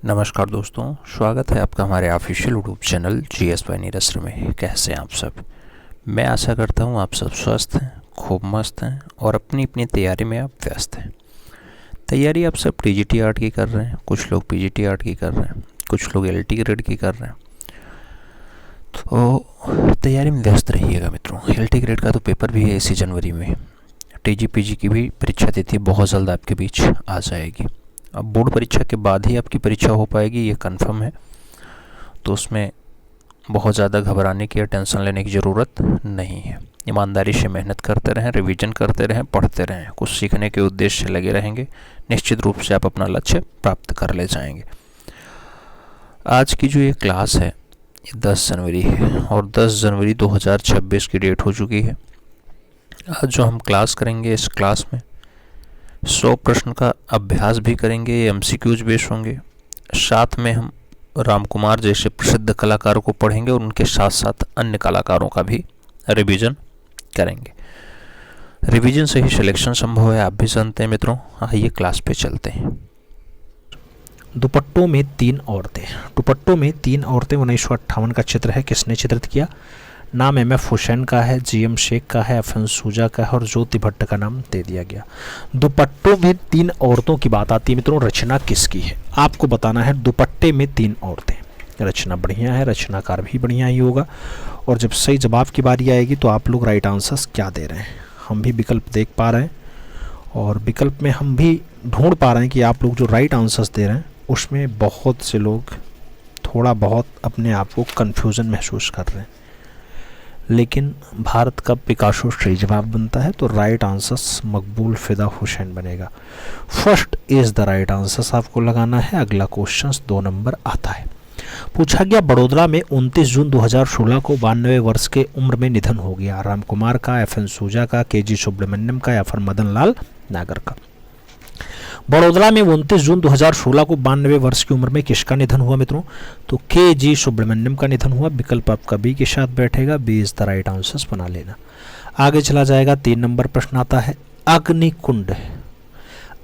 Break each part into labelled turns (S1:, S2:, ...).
S1: नमस्कार दोस्तों, स्वागत है आपका हमारे official YouTube channel GS by Neeraj sir में। कैसे हैं आप सब? मैं आशा करता हूं आप सब स्वस्थ हैं, खूब मस्त हैं और अपनी अपनी तैयारी में आप व्यस्त हैं। तैयारी आप सब TGT आर्ट की कर रहे हैं, कुछ लोग PGT आर्ट की कर रहे हैं, कुछ लोग LT ग्रेड की कर रहे हैं। तो तैयारी में व्यस्त रहिएगा मित्रों। LT ग्रेड का तो पेपर भी है इसी जनवरी में। TGPG की भी परीक्षा तिथि बहुत जल्द आपके बीच आ जाएगी। अब बोर्ड परीक्षा के बाद ही आपकी परीक्षा हो पाएगी, ये कंफर्म है। तो उसमें बहुत ज़्यादा घबराने की या टेंशन लेने की ज़रूरत नहीं है। ईमानदारी से मेहनत करते रहें, रिवीजन करते रहें, पढ़ते रहें, कुछ सीखने के उद्देश्य से लगे रहेंगे, निश्चित रूप से आप अपना लक्ष्य प्राप्त कर ले जाएंगे। आज की जो ये क्लास है ये 10 जनवरी है और 10 जनवरी 2026 की डेट हो चुकी है। आज जो हम क्लास करेंगे, इस क्लास में 100 प्रश्न का अभ्यास भी करेंगे। ये MCQs बेस्ड होंगे। साथ में हम राम कुमार जैसे प्रसिद्ध कलाकारों को पढ़ेंगे और उनके साथ साथ अन्य कलाकारों का भी रिवीजन करेंगे। रिवीजन से ही सिलेक्शन संभव है, आप भी जानते हैं मित्रों। आइए क्लास पे चलते हैं।
S2: दुपट्टों में तीन औरतें। दुपट्टों में तीन औरतें 1958 का चित्र है। किसने चित्रित किया? नाम MF हुसैन का है, GM शेख का है, FN सूजा का है और ज्योति भट्ट का नाम दे दिया गया। दुपट्टों में तीन औरतों की बात आती है मित्रों, रचना किसकी है? आपको बताना है दुपट्टे में तीन औरतें। रचना बढ़िया है, रचनाकार भी बढ़िया ही होगा। और जब सही जवाब की बारी आएगी तो आप लोग राइट आंसर्स क्या दे रहे हैं, हम भी विकल्प देख पा रहे हैं और विकल्प में हम भी ढूंढ पा रहे हैं कि आप लोग जो राइट आंसर्स दे रहे हैं उसमें बहुत से लोग थोड़ा बहुत अपने आप को कन्फ्यूज़न महसूस कर रहे हैं। लेकिन भारत का पिकासो सही जवाब बनता है तो राइट आंसर्स मकबूल फिदा हुसैन बनेगा। First is the right answers आपको लगाना है। अगला क्वेश्चन 2 नंबर आता है। पूछा गया बड़ोदरा में 29 जून 2016 को 92 वर्ष के उम्र में निधन हो गया। राम कुमार का, FN सूजा का, KG सुब्रमण्यम का या फिर मदन लाल नागर का। बड़ोदरा में 29 जून 2016 को 92 वर्ष की उम्र में किसका निधन हुआ मित्रों? तो KG सुब्रमण्यम का निधन हुआ। विकल्प आपका बी के साथ बैठेगा। B is the right answers बना लेना। आगे चला जाएगा। 3 नंबर प्रश्न आता है। अग्निकुंड,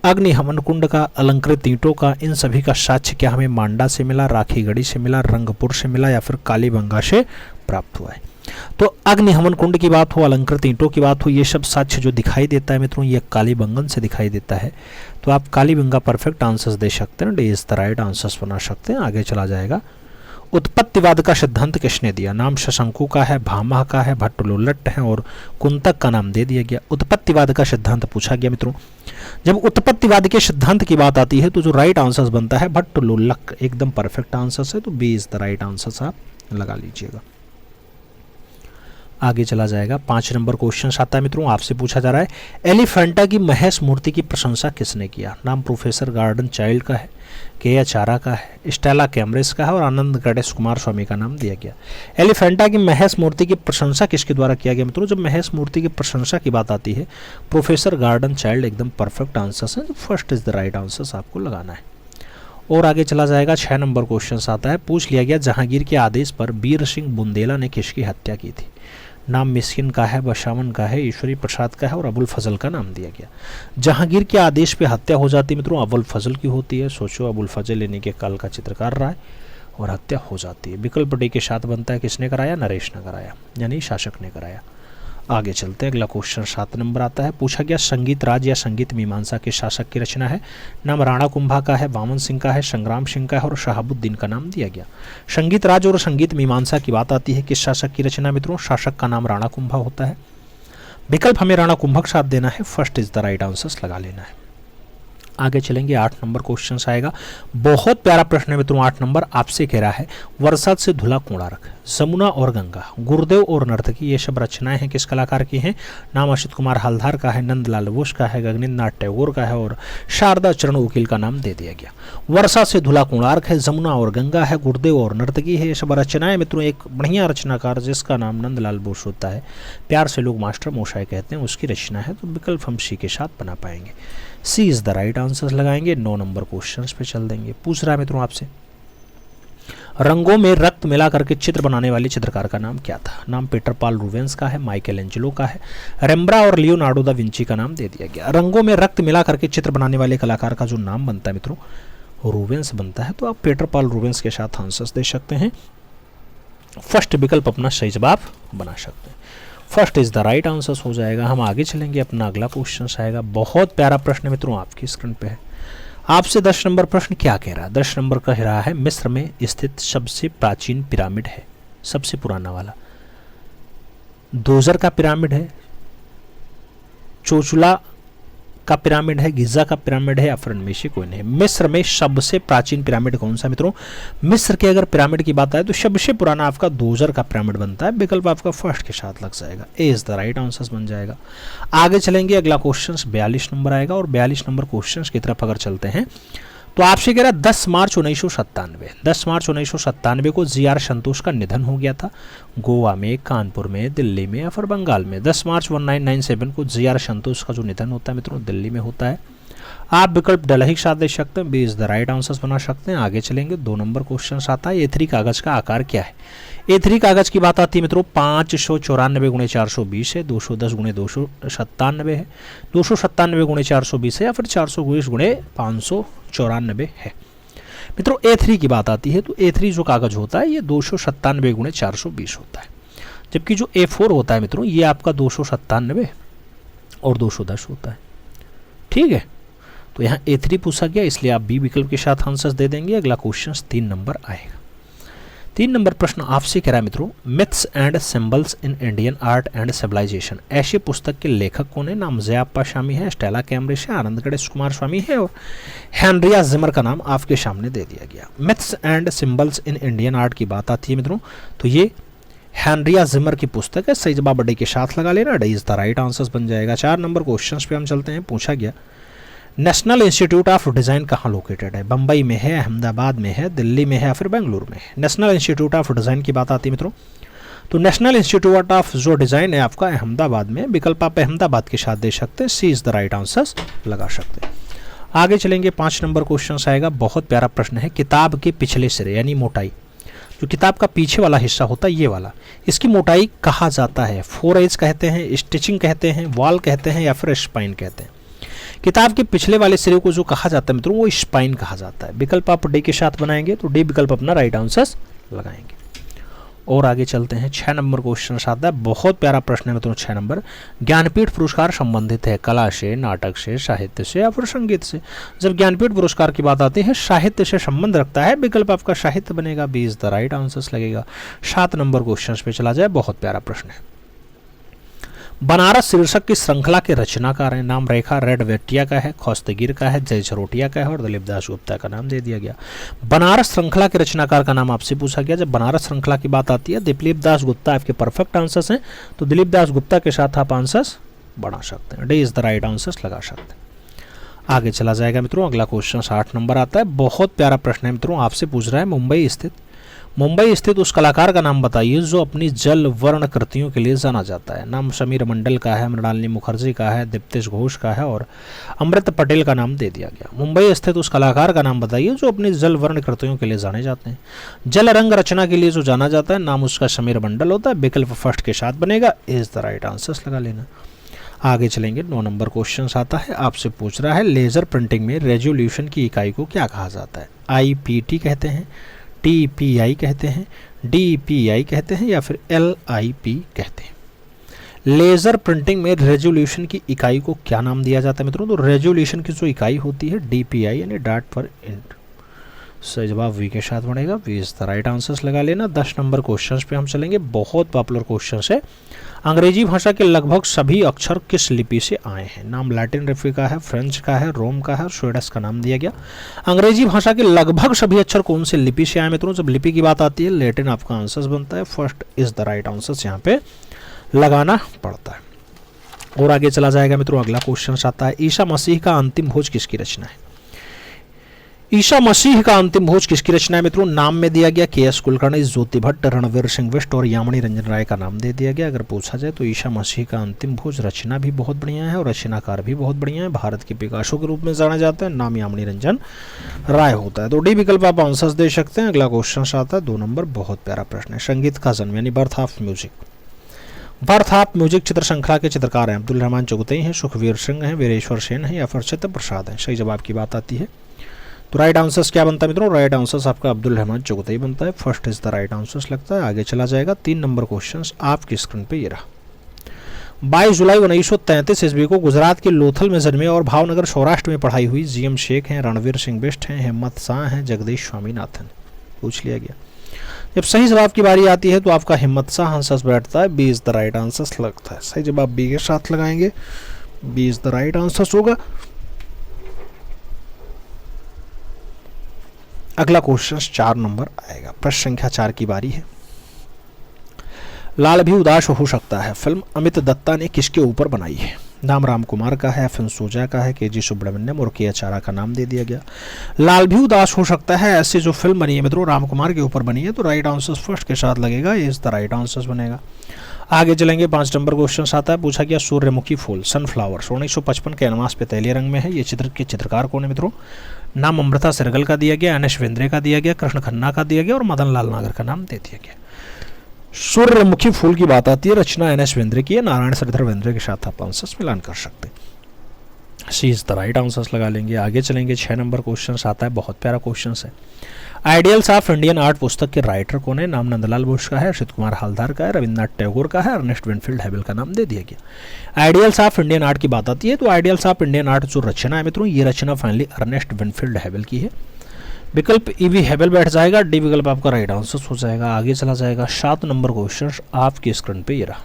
S2: अग्नि हवन कुंड का, अलंकृत ईंटों का, इन सभी का साक्ष्य क्या हमें मांडा से मिला, राखीगढ़ी से मिला, रंगपुर से मिला या फिर कालीबंगा से प्राप्त हुआ है? तो अग्नि हवन कुंड की बात हो, अलंकृत ईंटों की बात हो, ये सब साक्ष्य जो दिखाई देता है मित्रों ये कालीबंगन से दिखाई देता है। तो आप कालीबंगा परफेक्ट आंसर्स दे सकते हैं। D is the right answers बना सकते हैं। आगे चला जाएगा। उत्पत्तिवाद का सिद्धांत किसने दिया? नाम शशंकु का है, भामह का है, भट्टलोल्लट है और कुंतक का नाम दे दिया गया। उत्पत्तिवाद का सिद्धांत पूछा गया मित्रों। जब उत्पत्तिवाद के सिद्धांत की बात आती है तो जो राइट आंसर्स बनता है भट्टलोल्लक, एकदम परफेक्ट आंसर्स है। तो B is the right answers आप लगा लीजिएगा। आगे चला जाएगा। 5 नंबर क्वेश्चन आता है मित्रों, आपसे पूछा जा रहा है एलिफेंटा की महेश मूर्ति की प्रशंसा किसने किया? नाम प्रोफेसर गार्डन चाइल्ड का है, KH आरा का है, स्टेला कैमरेस का है और आनंद गणेश कुमार स्वामी का नाम दिया गया। एलिफेंटा की महेश मूर्ति की प्रशंसा किसके द्वारा किया गया मित्रों? जब महेश मूर्ति की प्रशंसा की बात आती है प्रोफेसर गार्डन चाइल्ड एकदम परफेक्ट आंसर्स है। First is the right answers आपको लगाना है। और आगे चला जाएगा। 6 नंबर क्वेश्चन आता है। पूछ लिया गया जहांगीर के आदेश पर बीर सिंह बुंदेला ने किसकी हत्या की थी? नाम मिस्किन का है, बशावन का है, ईश्वरी प्रसाद का है और अबुल फजल का नाम दिया गया। जहांगीर के आदेश पे हत्या हो जाती है मित्रों, अबुल फजल की होती है। सोचो अबुल फजल यानी के काल का चित्रकार रहा है और हत्या हो जाती है। विकल्प डी के साथ बनता है। किसने कराया? नरेश ने कराया, यानी शासक ने कराया। आगे चलते हैं। अगला क्वेश्चन 7 नंबर आता है। पूछा गया संगीत राज या संगीत मीमांसा के शासक की रचना है। नाम राणा कुंभा का है, वामन सिंह का है, संग्राम सिंह का है और शहाबुद्दीन का नाम दिया गया। संगीत राज और संगीत मीमांसा की बात आती है किस शासक की रचना मित्रों? शासक का नाम राणा कुंभा होता है। विकल्प हमें राणा कुंभा के साथ देना है। First is the right answers लगा लेना है। आगे चलेंगे। 8 नंबर क्वेश्चन आएगा। बहुत प्यारा प्रश्न है मित्रों। 8 नंबर आपसे कह रहा है वर्षा से धुला कोणार्क, जमुना और गंगा, गुरुदेव और नर्तकी, ये सब रचनाएं हैं किस कलाकार की हैं? नाम असित कुमार हल्दार का है, नंदलाल बोस का है, गगनेंद्र नाथ टैगोर का है और शारदा चरण वकील का नाम दे दिया गया। वर्षा से धुला कोणार्क है, जमुना और गंगा है, गुरुदेव और नर्तकी है, ये सब रचनाएं मित्रों। एक बढ़िया रचनाकार जिसका नाम नंदलाल बोस होता है, प्यार से लोग मास्टर मोशाय कहते हैं, उसकी रचना है। तो विकल्प हम सी के साथ बना पाएंगे। सी इज द राइट आंसर लगाएंगे। 9 नंबर क्वेश्चन पे चल देंगे। पूछ रहा है मित्रों आपसे रंगों में रक्त मिला करके चित्र बनाने वाले चित्रकार का नाम क्या था? नाम पीटर पाल रूवेंस का है, माइकल एंजेलो का है, रेम्ब्रा और लियोनार्डो दा विंची का नाम दे दिया गया। रंगों में रक्त मिला करके चित्र बनाने वाले कलाकार का जो नाम बनता है मित्रों रूबेंस बनता है, तो आप पीटर पॉल रूबेंस के साथ आंसर्स दे सकते हैं। फर्स्ट विकल्प अपना सही जवाब बना सकते हैं। First is the right answers हो जाएगा। हम आगे चलेंगे, अपना अगला क्वेश्चन आएगा। बहुत प्यारा प्रश्न मित्रों आपकी स्क्रीन पे है। आपसे 10 नंबर प्रश्न क्या कह रहा है? 10 नंबर कह रहा है मिस्र में स्थित सबसे प्राचीन पिरामिड है, सबसे पुराना वाला। दोजर का पिरामिड है, चोचुला का पिरामिड है, गिजा का पिरामिड है, या फिर इनमें से कोई नहीं। मिस्र में सबसे प्राचीन पिरामिड कौन सा मित्रों? मिस्र के अगर पिरामिड की बात आए तो सबसे पुराना आपका दोजर का पिरामिड बनता है। विकल्प आपका फर्स्ट के साथ लग जाएगा, ए इज द राइट आंसर बन जाएगा। आगे चलेंगे, अगला क्वेश्चन 42 नंबर आएगा और 42 नंबर क्वेश्चन की तरफ अगर चलते हैं तो आपसे कह रहा है 10 मार्च 1997, 10 मार्च 1997 को जी.आर. संतोष का निधन हो गया था। गोवा में, कानपुर में, दिल्ली में या फिर बंगाल में? 10 मार्च 1997 को जी.आर. संतोष का जो निधन होता है मित्रों दिल्ली में होता है। आप विकल्प डलही के साथ दे सकते हैं, B is the right answers बना सकते हैं। आगे चलेंगे, 2 नंबर क्वेश्चन आता है A3 कागज का आकार क्या है? A3 कागज की बात आती है मित्रों 594 × 420 है, 210 × 297 है, 297 × 420 है, या फिर 420 × 594 है। मित्रों A3 की बात आती है तो A3 जो कागज होता है ये 297 × 420 होता है, जबकि जो A4 होता है मित्रों ये आपका 297 और 210 होता है। ठीक है, तो यहाँ A3 पूछा गया, इसलिए आप बी विकल्प के साथ आंसर्स दे देंगे। अगला क्वेश्चन 3 नंबर आएगा। 3 नंबर प्रश्न आपसे कह रहा है मित्रों myths and symbols in Indian art and civilisation, ऐसी पुस्तक के लेखक कौन है? नाम जयाप्पा स्वामी है, स्टेला कैम्ब्रिज है, आनंद गणेश कुमार स्वामी है, और हेनरिया जिमर का नाम आपके सामने दे दिया गया। Myths and symbols in Indian art की बात आती है मित्रों तो ये हेनरिया जिमर की पुस्तक है। सही जवाब डी के साथ लगा लेना, D is the right answers बन जाएगा। 4 नंबर क्वेश्चन पे हम चलते हैं। पूछा गया नेशनल इंस्टीट्यूट ऑफ डिज़ाइन कहाँ लोकेटेड है? बम्बई में है, अहमदाबाद में है, दिल्ली में है, या फिर बेंगलुरु में है? नेशनल इंस्टीट्यूट ऑफ डिज़ाइन की बात आती है मित्रों तो नेशनल इंस्टीट्यूट ऑफ जो डिज़ाइन है आपका अहमदाबाद में। विकल्प आप अहमदाबाद के साथ दे सकते हैं, सी इज द राइट आंसर्स लगा सकते हैं। आगे चलेंगे, 5 नंबर क्वेश्चन आएगा। बहुत प्यारा प्रश्न है। किताब के पिछले सिरे यानी मोटाई, जो किताब का पीछे वाला हिस्सा होता है ये वाला, इसकी मोटाई कहा जाता है? 4 एज कहते हैं, स्टिचिंग कहते हैं, वॉल कहते हैं, या फिर स्पाइन कहते हैं? किताब के पिछले वाले सिरे को जो कहा जाता है मित्रों वो स्पाइन कहा जाता है। विकल्प आप डी के साथ बनाएंगे तो डी विकल्प अपना राइट आंसर्स लगाएंगे। और आगे चलते हैं, 6 नंबर क्वेश्चन आता है। बहुत प्यारा प्रश्न है मित्रों 6 नंबर। ज्ञानपीठ पुरस्कार संबंधित है कला से, नाटक से, साहित्य से, या फिर संगीत से? जब ज्ञानपीठ पुरस्कार की बात आती है साहित्य से संबंध रखता है, विकल्प आपका साहित्य बनेगा, B is the right answers लगेगा। 7 नंबर क्वेश्चन पे चला जाए। बहुत प्यारा प्रश्न है। बनारस शीर्षक की श्रृंखला के रचनाकार हैं। नाम रेखा रेडवेटिया का है, खोस्तगीर का है, जय झरोटिया का है, और दिलीप दास गुप्ता का नाम दे दिया गया। बनारस श्रृंखला के रचनाकार का नाम आपसे पूछा गया। जब बनारस श्रृंखला की बात आती है दिलीप दास गुप्ता आपके परफेक्ट आंसर्स हैं, तो दिलीप दास गुप्ता के साथ आप आंसर्स बना सकते हैं, D is the right answers लगा सकते हैं। आगे चला जाएगा मित्रों, अगला क्वेश्चन 8 नंबर आता है। बहुत प्यारा प्रश्न है मित्रों, आपसे पूछ रहा है मुंबई स्थित उस कलाकार का नाम बताइए जो अपनी जल वर्ण कृतियों के लिए जाना जाता है। नाम समीर मंडल का है, मृणालिनी मुखर्जी का है, दीप्तेश घोष का है, और अमृत पटेल का नाम दे दिया गया। मुंबई स्थित उस कलाकार का नाम बताइए जो अपनी जल वर्ण कृतियों के लिए जाने जाते हैं। जल रंग रचना के लिए जो जाना जाता है नाम उसका समीर मंडल होता है। विकल्प फर्स्ट के साथ बनेगा, इज द राइट आंसर्स लगा लेना। आगे चलेंगे, 9 नंबर क्वेश्चन आता है। आपसे पूछ रहा है लेजर प्रिंटिंग में रेजोल्यूशन की इकाई को क्या कहा जाता है? IPT कहते हैं, TPI कहते हैं, DPI कहते हैं, या फिर LIP कहते हैं? लेजर प्रिंटिंग में रेजोल्यूशन की इकाई को क्या नाम दिया जाता है मित्रों? तो रेजोल्यूशन की जो इकाई होती है DPI यानी डॉट पर इंट। सही जवाब वी के साथ बनेगा, V is the right answers लगा लेना। 10 नंबर क्वेश्चन पे हम चलेंगे। बहुत पॉपुलर क्वेश्चन है। अंग्रेजी भाषा के लगभग सभी अक्षर किस लिपि से आए हैं? नाम लैटिन लिपि का है, फ्रेंच का है, रोम का है, और स्वीडिश का नाम दिया गया। अंग्रेजी भाषा के लगभग सभी अक्षर कौन से लिपि से आए मित्रों? जब लिपि की बात आती है लैटिन आपका आंसर्स बनता है। First is the right answers यहाँ पे लगाना पड़ता है। और आगे चला जाएगा मित्रों, अगला क्वेश्चन आता है। ईसा मसीह का अंतिम भोज किसकी रचना है? ईसा मसीह का अंतिम भोज किसकी रचना है मित्रों? नाम में दिया गया KS कुलकर्णी, ज्योति भट्ट, रणवीर सिंह बिष्ट और यामिनी रंजन राय का नाम दे दिया गया। अगर पूछा जाए तो ईसा मसीह का अंतिम भोज रचना भी बहुत बढ़िया है और रचनाकार भी बहुत बढ़िया है। भारत के पिकासो के रूप में जाना जाता है। नाम यामिनी रंजन राय होता है। तो डी विकल्प आप आंसर्स दे सकते हैं। अगला क्वेश्चन आता है 2 नंबर। बहुत प्यारा प्रश्न है। संगीत का जन्म यानी birth of music. Birth of music चित्र श्रृंखला के चित्रकार हैं अब्दुल रहमान चुगतई हैं, सुखवीर सिंह हैं, वीरेश्वर सेन हैं, या फिर चित्र प्रसाद हैं? सही जवाब की बात आती है तो राइट आंसर्स क्या बनता है मित्रों? राइट आंसर्स आपका अब्दुल रहमान चुगताई बनता है। First is the right answers लगता है। आगे चला जाएगा 3 नंबर क्वेश्चन आपकी स्क्रीन पे ये रहा। 22 जुलाई 1933 ईस्वी को गुजरात के लोथल में जन्मे और भावनगर सौराष्ट्र में पढ़ाई हुई जीएम शेख हैं, रणवीर सिंह बिष्ट हैं, हिम्मत शाह हैं, जगदीश स्वामीनाथन। पूछ लिया गया। जब सही जवाब की बारी आती है तो आपका हिम्मत शाह आंसर्स बैठता है। B is the right answers लगता है। सही जवाब बी के साथ लगाएंगे। B is the right answers होगा। अगला क्वेश्चन 4 नंबर आएगा। प्रश्न संख्या 4 की बारी है। लाल भी उदास हो सकता है फिल्म अमित दत्ता ने किसके ऊपर बनाई है? नाम राम कुमार का है, एफ एन सूजा का है, के जी सुब्रमण्यम और के आचार्य का नाम दे दिया गया। लाल भी उदास हो सकता है ऐसी जो फिल्म बनी है मित्रों राम कुमार के ऊपर बनी है, तो राइट आंसर फर्स्ट के साथ लगेगा। ये इज द राइट आंसर बनेगा। आगे चलेंगे। 5 नंबर क्वेश्चन आता है। पूछा गया सूर्यमुखी फूल सनफ्लावर्स 1955 कैनवास पे तैलीय रंग में है। ये चित्र के चित्रकार कौन है मित्रों? नाम अमृता सिरगल का दिया गया, एन.एस. वेंद्रे का दिया गया, कृष्ण खन्ना का दिया गया और मदन लाल नागर का नाम दे दिया गया। सूर्यमुखी फूल की बात आती है, रचना एन.एस. वेंद्रे की है। नारायण श्रीधर वेंद्रे के साथ आप आंसर्स मिलान कर सकते हैं। सी इज द राइट आंसर्स लगा लेंगे। आगे चलेंगे। 6 नंबर क्वेश्चन आता है। बहुत प्यारा क्वेश्चन है। आइडियल्स ऑफ इंडियन आर्ट पुस्तक के राइटर कौन है? नाम नंदलाल बोस का है, असित कुमार हालदार का है, रविन्द्रनाथ टैगोर का है, अर्नेस्ट विनफील्ड हैवेल का नाम दे दिया गया। आइडियल्स ऑफ इंडियन आर्ट की बात आती है तो आइडियल्स ऑफ इंडियन आर्ट जो रचना है मित्रों, ये रचना फाइनली अर्नेस्ट विनफील्ड हैवेल की है। विकल्प ईवी हैवेल बैठ जाएगा। डी विकल्प आपका राइट आंसर हो जाएगा। आगे चला जाएगा। 7 नंबर क्वेश्चन आपकी स्क्रीन पे ये रहा।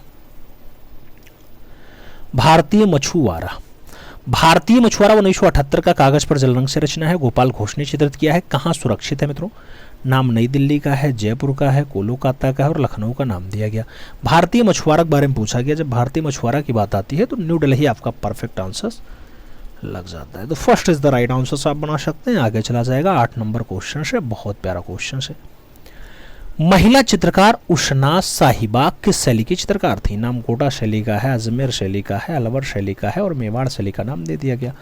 S2: भारतीय मछुआरा। भारतीय मछुआरा 1978 का कागज पर जल रंग से रचना है। गोपाल घोष ने चित्रित किया है। कहाँ सुरक्षित है मित्रों? नाम नई दिल्ली का है, जयपुर का है, कोलकाता का है और लखनऊ का नाम दिया गया। भारतीय मछुआरा के बारे में पूछा गया। जब भारतीय मछुआरा की बात आती है तो न्यू दिल्ली आपका परफेक्ट आंसर लग जाता है। तो first is the right answer आप बना सकते हैं। आगे चला जाएगा। 8 नंबर क्वेश्चन है। बहुत प्यारा क्वेश्चन है। महिला चित्रकार उषना साहिबा किस शैली की चित्रकार थी? नाम कोटा शैली का है, अजमेर शैली का है, अलवर शैली का है और मेवाड़ शैली का नाम दे दिया गया।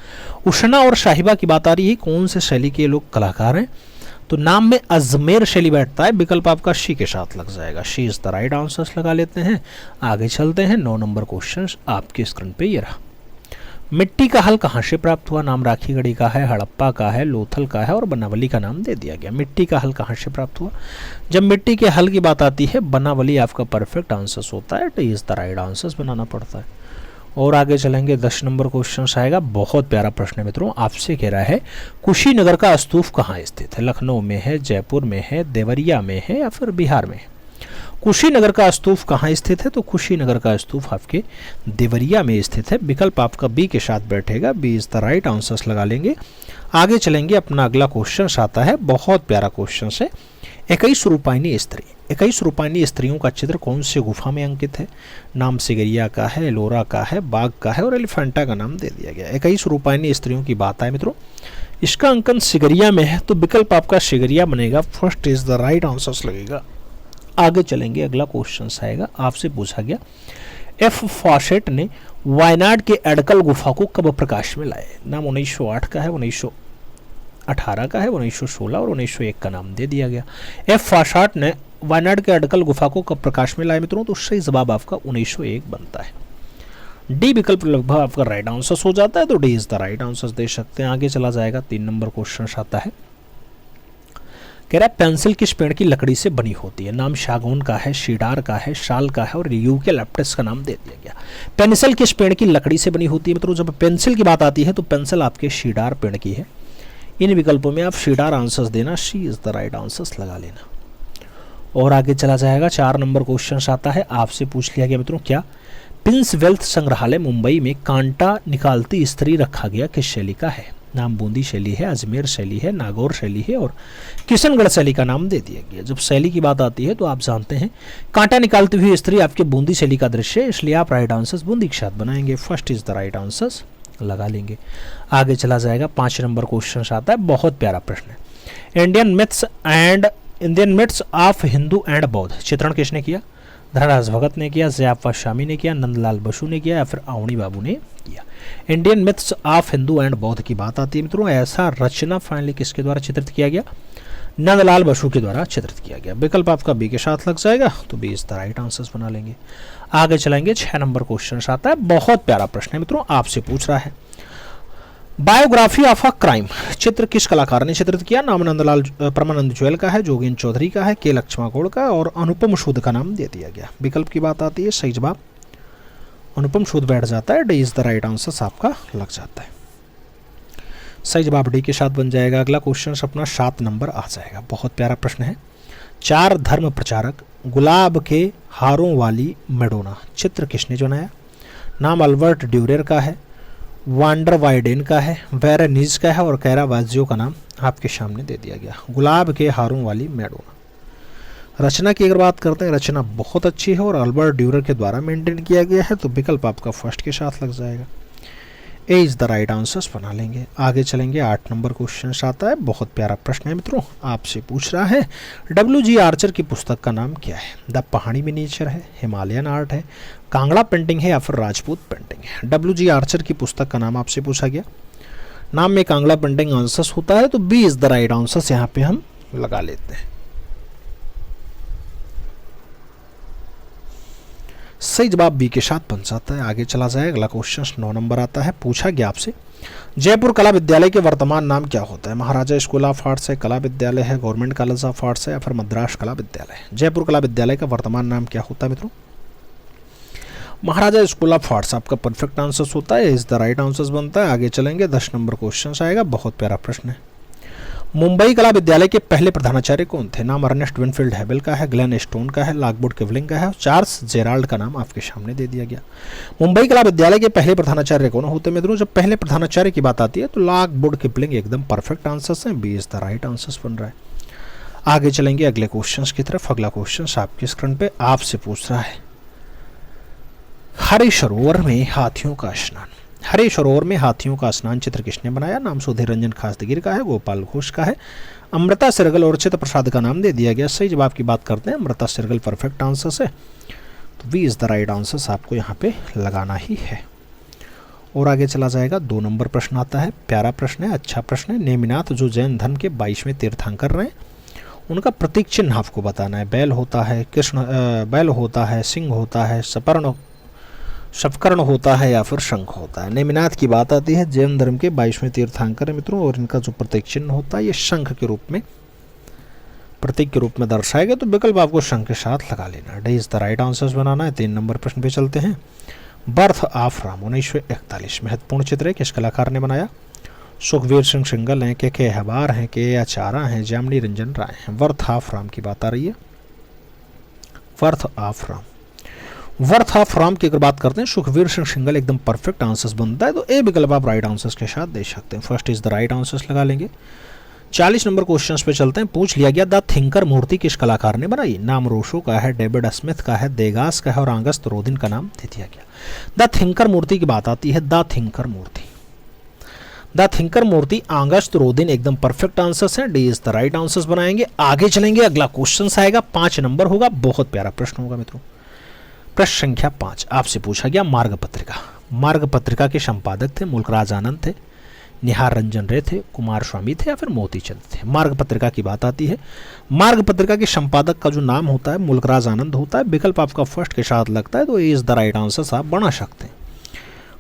S2: उषना और साहिबा की बात आ रही है। कौन से शैली के लोग कलाकार हैं? तो नाम में अजमेर शैली बैठता है। विकल्प आपका शी के साथ लग जाएगा। She is the right answer लगा लेते हैं। आगे चलते हैं। 9 नंबर क्वेश्चन आपकी स्क्रीन पे ये रहा। मिट्टी का हल कहाँ से प्राप्त हुआ? नाम राखीगढ़ी का है, हड़प्पा का है, लोथल का है और बनावली का नाम दे दिया गया। मिट्टी का हल कहाँ से प्राप्त हुआ? जब मिट्टी के हल की बात आती है बनावली आपका परफेक्ट आंसर होता है। तो इज द राइट आंसर बनाना पड़ता है। और आगे चलेंगे। 10 नंबर क्वेश्चन आएगा। बहुत प्यारा प्रश्न है मित्रों। आपसे कह रहा है कुशीनगर का स्तूप कहाँ स्थित है? लखनऊ में है, जयपुर में है, देवरिया में है या फिर बिहार में है? कुशीनगर का स्तूप कहाँ स्थित है? तो कुशीनगर का स्तूप आपके देवरिया में स्थित है। विकल्प आपका बी के साथ बैठेगा। B is the right answers लगा लेंगे। आगे चलेंगे। अपना अगला क्वेश्चन आता है। बहुत प्यारा क्वेश्चन है। 21 रूपायनी स्त्री। 21 रूपायनी स्त्रियों का चित्र कौन से गुफा में अंकित है? नाम सिगरिया का है, एलोरा का है, बाघ का है और एलिफेंटा का नाम दे दिया गया। 21 रूपायनी स्त्रियों की बात है मित्रों। इसका अंकन सिगरिया में है तो विकल्प आपका सिगरिया बनेगा। First is the right answers लगेगा। आगे चलेंगे। अगला क्वेश्चन आएगा। आपसे पूछा गया एफ फॉसेट ने वायनाड के एडकल गुफा को कब प्रकाश में लाए? नाम 1908 का है, 1918 का है, 1916 और 1901 का नाम दे दिया गया। एफ फॉसेट ने वायनाड के एडकल गुफा को कब प्रकाश में लाए मित्रों? तो सही जवाब आपका 1901 बनता है। डी विकल्प लगभग आपका राइट आंसर हो जाता है। तो D is the right answer दे सकते हैं। आगे चला जाएगा। 3 नंबर क्वेश्चन आता है। कह रहा है पेंसिल किस पेड़ की लकड़ी से बनी होती है? नाम सागौन का है, शीडार का है, शाल का है और यूकेलिप्टस का नाम दे दिया गया। पेंसिल किस पेड़ की लकड़ी से बनी होती है मित्रों? जब पेंसिल की बात आती है तो पेंसिल आपके शीडार पेड़ की है। इन विकल्पों में आप शीडार आंसर्स देना। She is the right answers लगा लेना। और आगे चला जाएगा। 4 नंबर क्वेश्चन आता है। आपसे पूछ लिया गया मित्रों क्या प्रिंस वेल्थ संग्रहालय मुंबई में कांटा निकालती स्त्री रखा गया किस शैली का है? नाम बूंदी शैली है, अजमेर शैली है, नागौर शैली है और किशनगढ़ शैली का नाम दे दिया गया। जब शैली की बात आती है तो आप जानते हैं कांटा निकालती हुई स्त्री आपके बूंदी शैली का दृश्य है, इसलिए आप राइट आंसर्स बूंदी के साथ बनाएंगे। First is the right answers लगा लेंगे। आगे चला जाएगा। 5 नंबर क्वेश्चन आता है। बहुत प्यारा प्रश्न है। Indian myths of Hindu and बौद्ध चित्रण किसने किया? धनराज भगत ने किया, जयाप्पा शामी ने किया, नंदलाल बसु ने किया या फिर आवनी बाबू ने किया? Indian myths of Hindu and बौद्ध की बात आती है मित्रों। ऐसा रचना फाइनली किसके द्वारा चित्रित किया गया? नंदलाल बसु के द्वारा चित्रित किया गया। विकल्प आपका बी के साथ लग जाएगा। तो B is the right answers बना लेंगे। आगे चलेंगे। 6 नंबर क्वेश्चन आता है। बहुत प्यारा प्रश्न है मित्रों। आपसे पूछ रहा है बायोग्राफी ऑफ अ क्राइम चित्र किस कलाकार ने चित्रित किया? नाम नंदलाल परमानंद जोयल का है, जोगेंद्र चौधरी का है, के लक्ष्माकोड़ का और अनुपम सूद का नाम दे दिया गया। विकल्प की बात आती है, सही जवाब अनुपम सूद बैठ जाता है, D is the right answer आपका लग जाता है। सही जवाब डी के साथ बन जाएगा। अगला क्वेश्चन अपना 7 नंबर आ जाएगा। बहुत प्यारा प्रश्न है। 4 धर्म प्रचारक गुलाब के हारों वाली मैडोना चित्र किसने बनाया? नाम अल्बर्ट ड्यूरेर का है, वांडर वाइडेन का है, वेरेनीज का है और कैरावाजियो का नाम आपके सामने दे दिया गया। गुलाब के हारों वाली मैडोना। रचना की अगर बात करते हैं, रचना बहुत अच्छी है और अल्बर्ट ड्यूरेर के द्वारा मेंटेन किया गया है, तो विकल्प आपका फर्स्ट के साथ लग जाएगा। ए इज द राइट आंसर्स बना लेंगे। आगे चलेंगे। 8 नंबर क्वेश्चन आता है। बहुत प्यारा प्रश्न है मित्रों, आपसे पूछ रहा है WG आर्चर की पुस्तक का नाम क्या है? द पहाड़ी मिनिएचर है, हिमालयन आर्ट है, कांगड़ा पेंटिंग है या फिर राजपूत पेंटिंग है? WG आर्चर की पुस्तक का नाम आपसे पूछा गया। नाम में कांगड़ा पेंटिंग आंसर्स होता है, तो B is the right answers यहाँ पे हम लगा लेते हैं। सही जवाब बी के साथ बन जाता है। आगे चला जाए। अगला क्वेश्चन 9 नंबर आता है। पूछा गया आपसे जयपुर कला विद्यालय के वर्तमान नाम क्या होता है? महाराजा स्कूल ऑफ आर्ट्स है, कला विद्यालय है, गवर्नमेंट कॉलेज ऑफ आर्ट्स है या फिर मद्रास कला विद्यालय है? जयपुर कला विद्यालय का वर्तमान नाम क्या होता है मित्रों? महाराजा स्कूल ऑफ आर्ट्स आपका परफेक्ट आंसर होता है, इज द राइट आंसर बनता है। आगे चलेंगे। 10 नंबर क्वेश्चन आएगा। बहुत प्यारा प्रश्न है। मुंबई कला विद्यालय के पहले प्रधानाचार्य कौन थे? नाम अर्नेस्ट विनफील्ड हैबल का है, ग्लेन स्टोन का है, लॉकवुड किवलिंग का है, चार्ल्स जेराल्ड का नाम आपके सामने दे दिया गया। मुंबई कला विद्यालय के पहले प्रधानाचार्य कौन होते हैं मित्रों? जब पहले प्रधानाचार्य की बात आती है तो लॉकवुड किवलिंग एकदम परफेक्ट आंसर है, B is the right answer बन रहा है। आगे चलेंगे अगले क्वेश्चन की तरफ। अगला क्वेश्चन आपके स्क्रीन पे आपसे पूछ रहा है हरे सरोवर में हाथियों का स्नान। हरे सरोवर में हाथियों का स्नान चित्र किसने बनाया? नाम सुधीर रंजन खासदगिर का है, गोपाल घोष का है, अमृता सिरगल और चित्र प्रसाद का नाम दे दिया गया। सही जवाब की बात करते हैं, अमृता सिरगल परफेक्ट आंसर है, तो V is the right answer आपको यहाँ पे लगाना ही है। और आगे चला जाएगा। 2 नंबर प्रश्न आता है। प्यारा प्रश्न है, अच्छा प्रश्न है। नेमिनाथ जो जैन धर्म के 22वें तीर्थंकर रहे, उनका प्रतीक चिन्ह आपको बताना है। बैल होता है, बैल होता है, सिंह होता है, सपकर्ण होता है या फिर शंख होता है? नेमिनाथ की बात आती है, जैन धर्म के 22वें तीर्थंकर है मित्रों, और इनका जो प्रतीक चिन्ह होता है ये शंख के रूप में, प्रतीक के रूप में दर्शाएगा, तो विकल्प आपको शंख के साथ लगा लेना। D is the right answer बनाना है। 3 नंबर प्रश्न पे चलते हैं। बर्थ ऑफ राम 1941 महत्वपूर्ण चित्र है, किस कलाकार ने बनाया? सुखवीर सिंह सिंगल हैं, के हबार हैं, के आचारा हैं, जामनी रंजन राय हैं? वर्थ ऑफ राम की बात आ रही है। Worth of Ram, worth of Ram की अगर बात करते हैं, सुखवीर सिंह सिंगल एकदम परफेक्ट आंसर बनता है, तो ए विकल्प आप राइट आंसर के साथ दे सकते हैं। First is the right answer लगा लेंगे। 40 नंबर क्वेश्चन पे चलते हैं। पूछ लिया गया द थिंकर मूर्ति किस कलाकार ने बनाई? नाम रोशो का है, डेविड स्मिथ का है, देगास का है और आगस्त रोदिन का नाम दे दिया गया। द थिंकर मूर्ति की बात आती है। द थिंकर मूर्ति, द थिंकर मूर्ति आगस्त रोदिन एकदम परफेक्ट आंसर है, D is the right answer बनाएंगे। आगे चलेंगे। अगला क्वेश्चन आएगा, 5 नंबर होगा। बहुत प्यारा प्रश्न होगा मित्रों। प्रश्न संख्या 5 आपसे पूछा गया मार्ग पत्रिका। मार्ग पत्रिका के संपादक थे मुल्कराज आनंद थे, निहार रंजन रे थे, कुमार स्वामी थे या फिर मोती चंद थे? मार्ग पत्रिका की बात आती है। मार्ग पत्रिका के संपादक का जो नाम होता है मुल्कराज आनंद होता है। विकल्प आपका फर्स्ट के साथ लगता है, तो इज द राइट आंसर आप बना सकते हैं।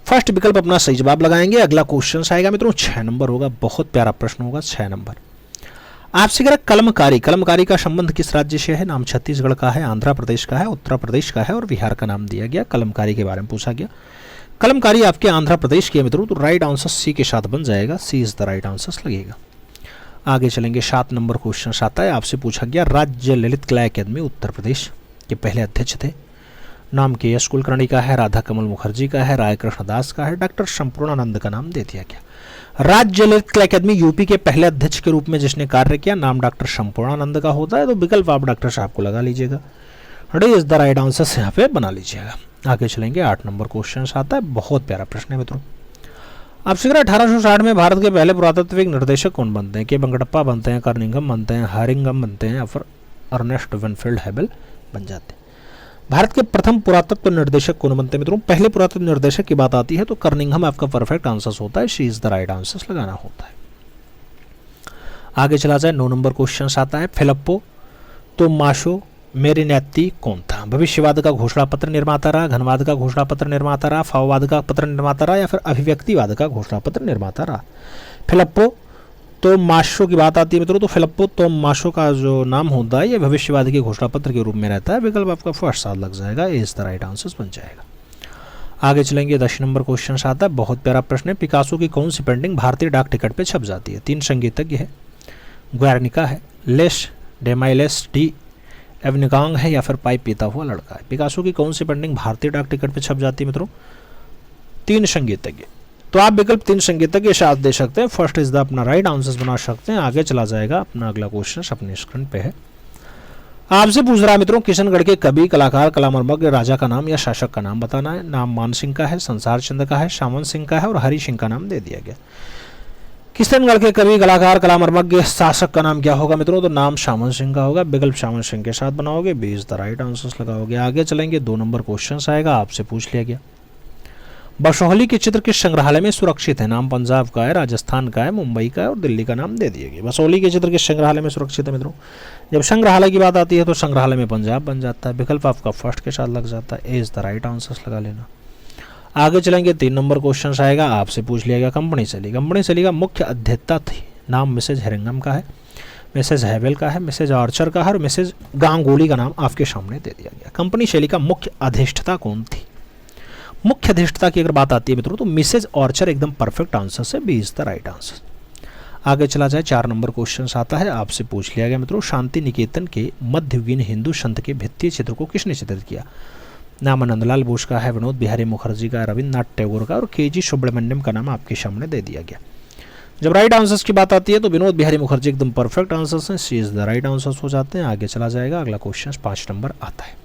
S2: फर्स्ट विकल्प अपना सही जवाब लगाएंगे। अगला क्वेश्चन आएगा मित्रों, 6 नंबर होगा। बहुत प्यारा प्रश्न होगा। 6 नंबर आपसे कह कलमकारी, कलमकारी का संबंध किस राज्य से है? नाम छत्तीसगढ़ का है, आंध्र प्रदेश का है, उत्तर प्रदेश का है और बिहार का नाम दिया गया। कलमकारी के बारे में पूछा गया। कलमकारी आपके आंध्र प्रदेश की है मित्रों, तो राइट आंसर सी के साथ बन जाएगा। सी इज द राइट आंसर लगेगा। आगे चलेंगे। 7 नंबर क्वेश्चन आता है। आपसे पूछा गया राज्य ललित कला अकादमी उत्तर प्रदेश के पहले अध्यक्ष थे। नाम के एस कुलकर्णी का है, राधा कमल मुखर्जी का है, राय कृष्णदास का है, डॉक्टर संपूर्णानंद का नाम दे दिया गया। राज्य ललित कला अकादमी यूपी के पहले अध्यक्ष के रूप में जिसने कार्य किया, नाम डॉक्टर संपूर्णानंद का होता है, तो विकल्प आप डॉक्टर साहब को लगा लीजिएगा। D is the right answer यहाँ पे बना लीजिएगा। आगे चलेंगे। 8 नंबर क्वेश्चन आता है। बहुत प्यारा प्रश्न है मित्रों। आपसे 1860 में भारत के पहले पुरातत्विक निर्देशक कौन बनते हैं? के वेंकटप्पा बनते हैं, कर्निंघम बनते हैं, हरिंगम बनते हैं या फिर अर्नेस्ट विनफील्ड हैबल बन जाते हैं? भारत के प्रथम पुरातत्व निर्देशक कौन बनते हैं मित्रों? पहले पुरातत्व निर्देशक की बात आती है तो कर्निंघम आपका परफेक्ट आंसर होता है। She is the right answer लगाना होता है। आगे चला जाए। 9 नंबर क्वेश्चन आता है। फिलिप्पो तोमासो मेरिनेत्ती कौन था? भविष्यवाद का घोषणा पत्र निर्माता रहा, घनवाद का घोषणा पत्र निर्माता रहा, फाववाद का पत्र निर्माता रहा, या फिर अभिव्यक्तिवाद का घोषणा पत्र निर्माता रहा? फिलिप्पो तोमासो की बात आती है मित्रों, तो फिलिप्पो तोमासो का जो नाम होता है ये भविष्यवाद के घोषणा पत्र के रूप में रहता है। विकल्प आपका फर्स्ट साल लग जाएगा, इस द राइट आंसर बन जाएगा। आगे चलेंगे, 10 नंबर क्वेश्चन आता है, बहुत प्यारा प्रश्न है। पिकासो की कौन सी पेंटिंग भारतीय डाक टिकट पे छप जाती है? 3 संगीतज्ञ है, ग्वेर्निका है, लेस डेमाइलेस डी एवनिकांग है, या फिर पाइप पीता हुआ लड़का है? पिकासो की कौन सी पेंटिंग भारतीय डाक टिकट पे छप जाती है मित्रों? 3 संगीतज्ञ। तो आप विकल्प 3 संगीतज्ञ साथ दे सकते हैं, फर्स्ट इज द अपना राइट आंसर बना सकते हैं। आगे चला जाएगा, अपना अगला क्वेश्चन अपने स्क्रीन पे है। आपसे पूछ रहा है मित्रों, किशनगढ़ के कवि, कलाकार, कलामर्मज्ञ, राजा का नाम या शासक का नाम बताना है। नाम मान सिंह का है, संसार चंद्र का है, सामंत सिंह का है और हरि सिंह का नाम दे दिया गया। किशनगढ़ के कवि, कलाकार, कलामर्मज्ञ, शासक का नाम क्या होगा मित्रों? तो नाम सामंत सिंह का होगा। विकल्प सामंत सिंह के साथ बनाओगे, 20 द राइट आंसर लगाओगे। आगे चलेंगे, 2 नंबर क्वेश्चन आएगा, आपसे पूछ लिया गया, बसोहली के चित्र किस संग्रहालय में सुरक्षित है? नाम पंजाब का है, राजस्थान का है, मुंबई का है और दिल्ली का नाम दे दिया गया। बसोहली के चित्र किस संग्रहालय में सुरक्षित है मित्रों? जब संग्रहालय की बात आती है तो संग्रहालय में पंजाब बन जाता है। विकल्प आपका फर्स्ट के साथ लग जाता है, इज द राइट आंसर लगा लेना। आगे चलेंगे, 3 नंबर क्वेश्चन आएगा, आपसे पूछ लिया गया, कंपनी सेली का मुख्य अध्येता थी। नाम मिसेज हेरिंगम का है, मिसेज हैवेल का है, मिसेज आर्चर का है और मिसेज गांगुली का नाम आपके सामने दे दिया गया। कंपनी शैली का मुख्य अधिष्ठता कौन थी? मुख्य अधिष्ठता की अगर बात आती है मित्रों तो मिसेज आर्चर एकदम परफेक्ट आंसर से, 20 द राइट आंसर। आगे चला जाए, 4 नंबर क्वेश्चन आता है, आपसे पूछ लिया गया मित्रों, शांति निकेतन के मध्ययुगीन हिंदू संत के भित्तीय चित्र को किसने चित्रित किया? नाम नंदलाल बोस का है, विनोद बिहारी मुखर्जी का, रविन्द्रनाथ टैगोर का और के.जी. सुब्रमण्यम का नाम आपके सामने दे दिया गया। जब राइट आंसर्स की बात आती है तो विनोद बिहारी मुखर्जी एकदम परफेक्ट आंसर्स हैं, सी इज द राइट आंसर्स हो जाते हैं। आगे चला जाएगा, अगला क्वेश्चन 5 नंबर आता है।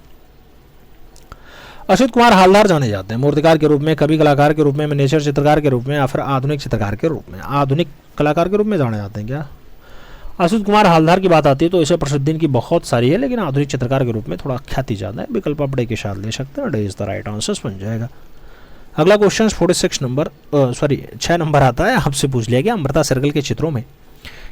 S2: अच्युत कुमार हालदार जाने जाते हैं मूर्तिकार के रूप में, कवि कलाकार के रूप में, मिनिएचर चित्रकार के रूप में या फिर आधुनिक चित्रकार के रूप में? आधुनिक कलाकार के रूप में जाने जाते हैं क्या? अच्युत कुमार हालदार की बात आती है तो इसे प्रसिद्धि इनकी बहुत सारी है, लेकिन आधुनिक चित्रकार के रूप में थोड़ा ख्याति ज़्यादा है। विकल्प आप डे के साथ ले सकते हैं, day is the right answer बन जाएगा। अगला क्वेश्चन 6 नंबर आता है, आपसे पूछ लिया गया, अमृता सर्कल के चित्रों में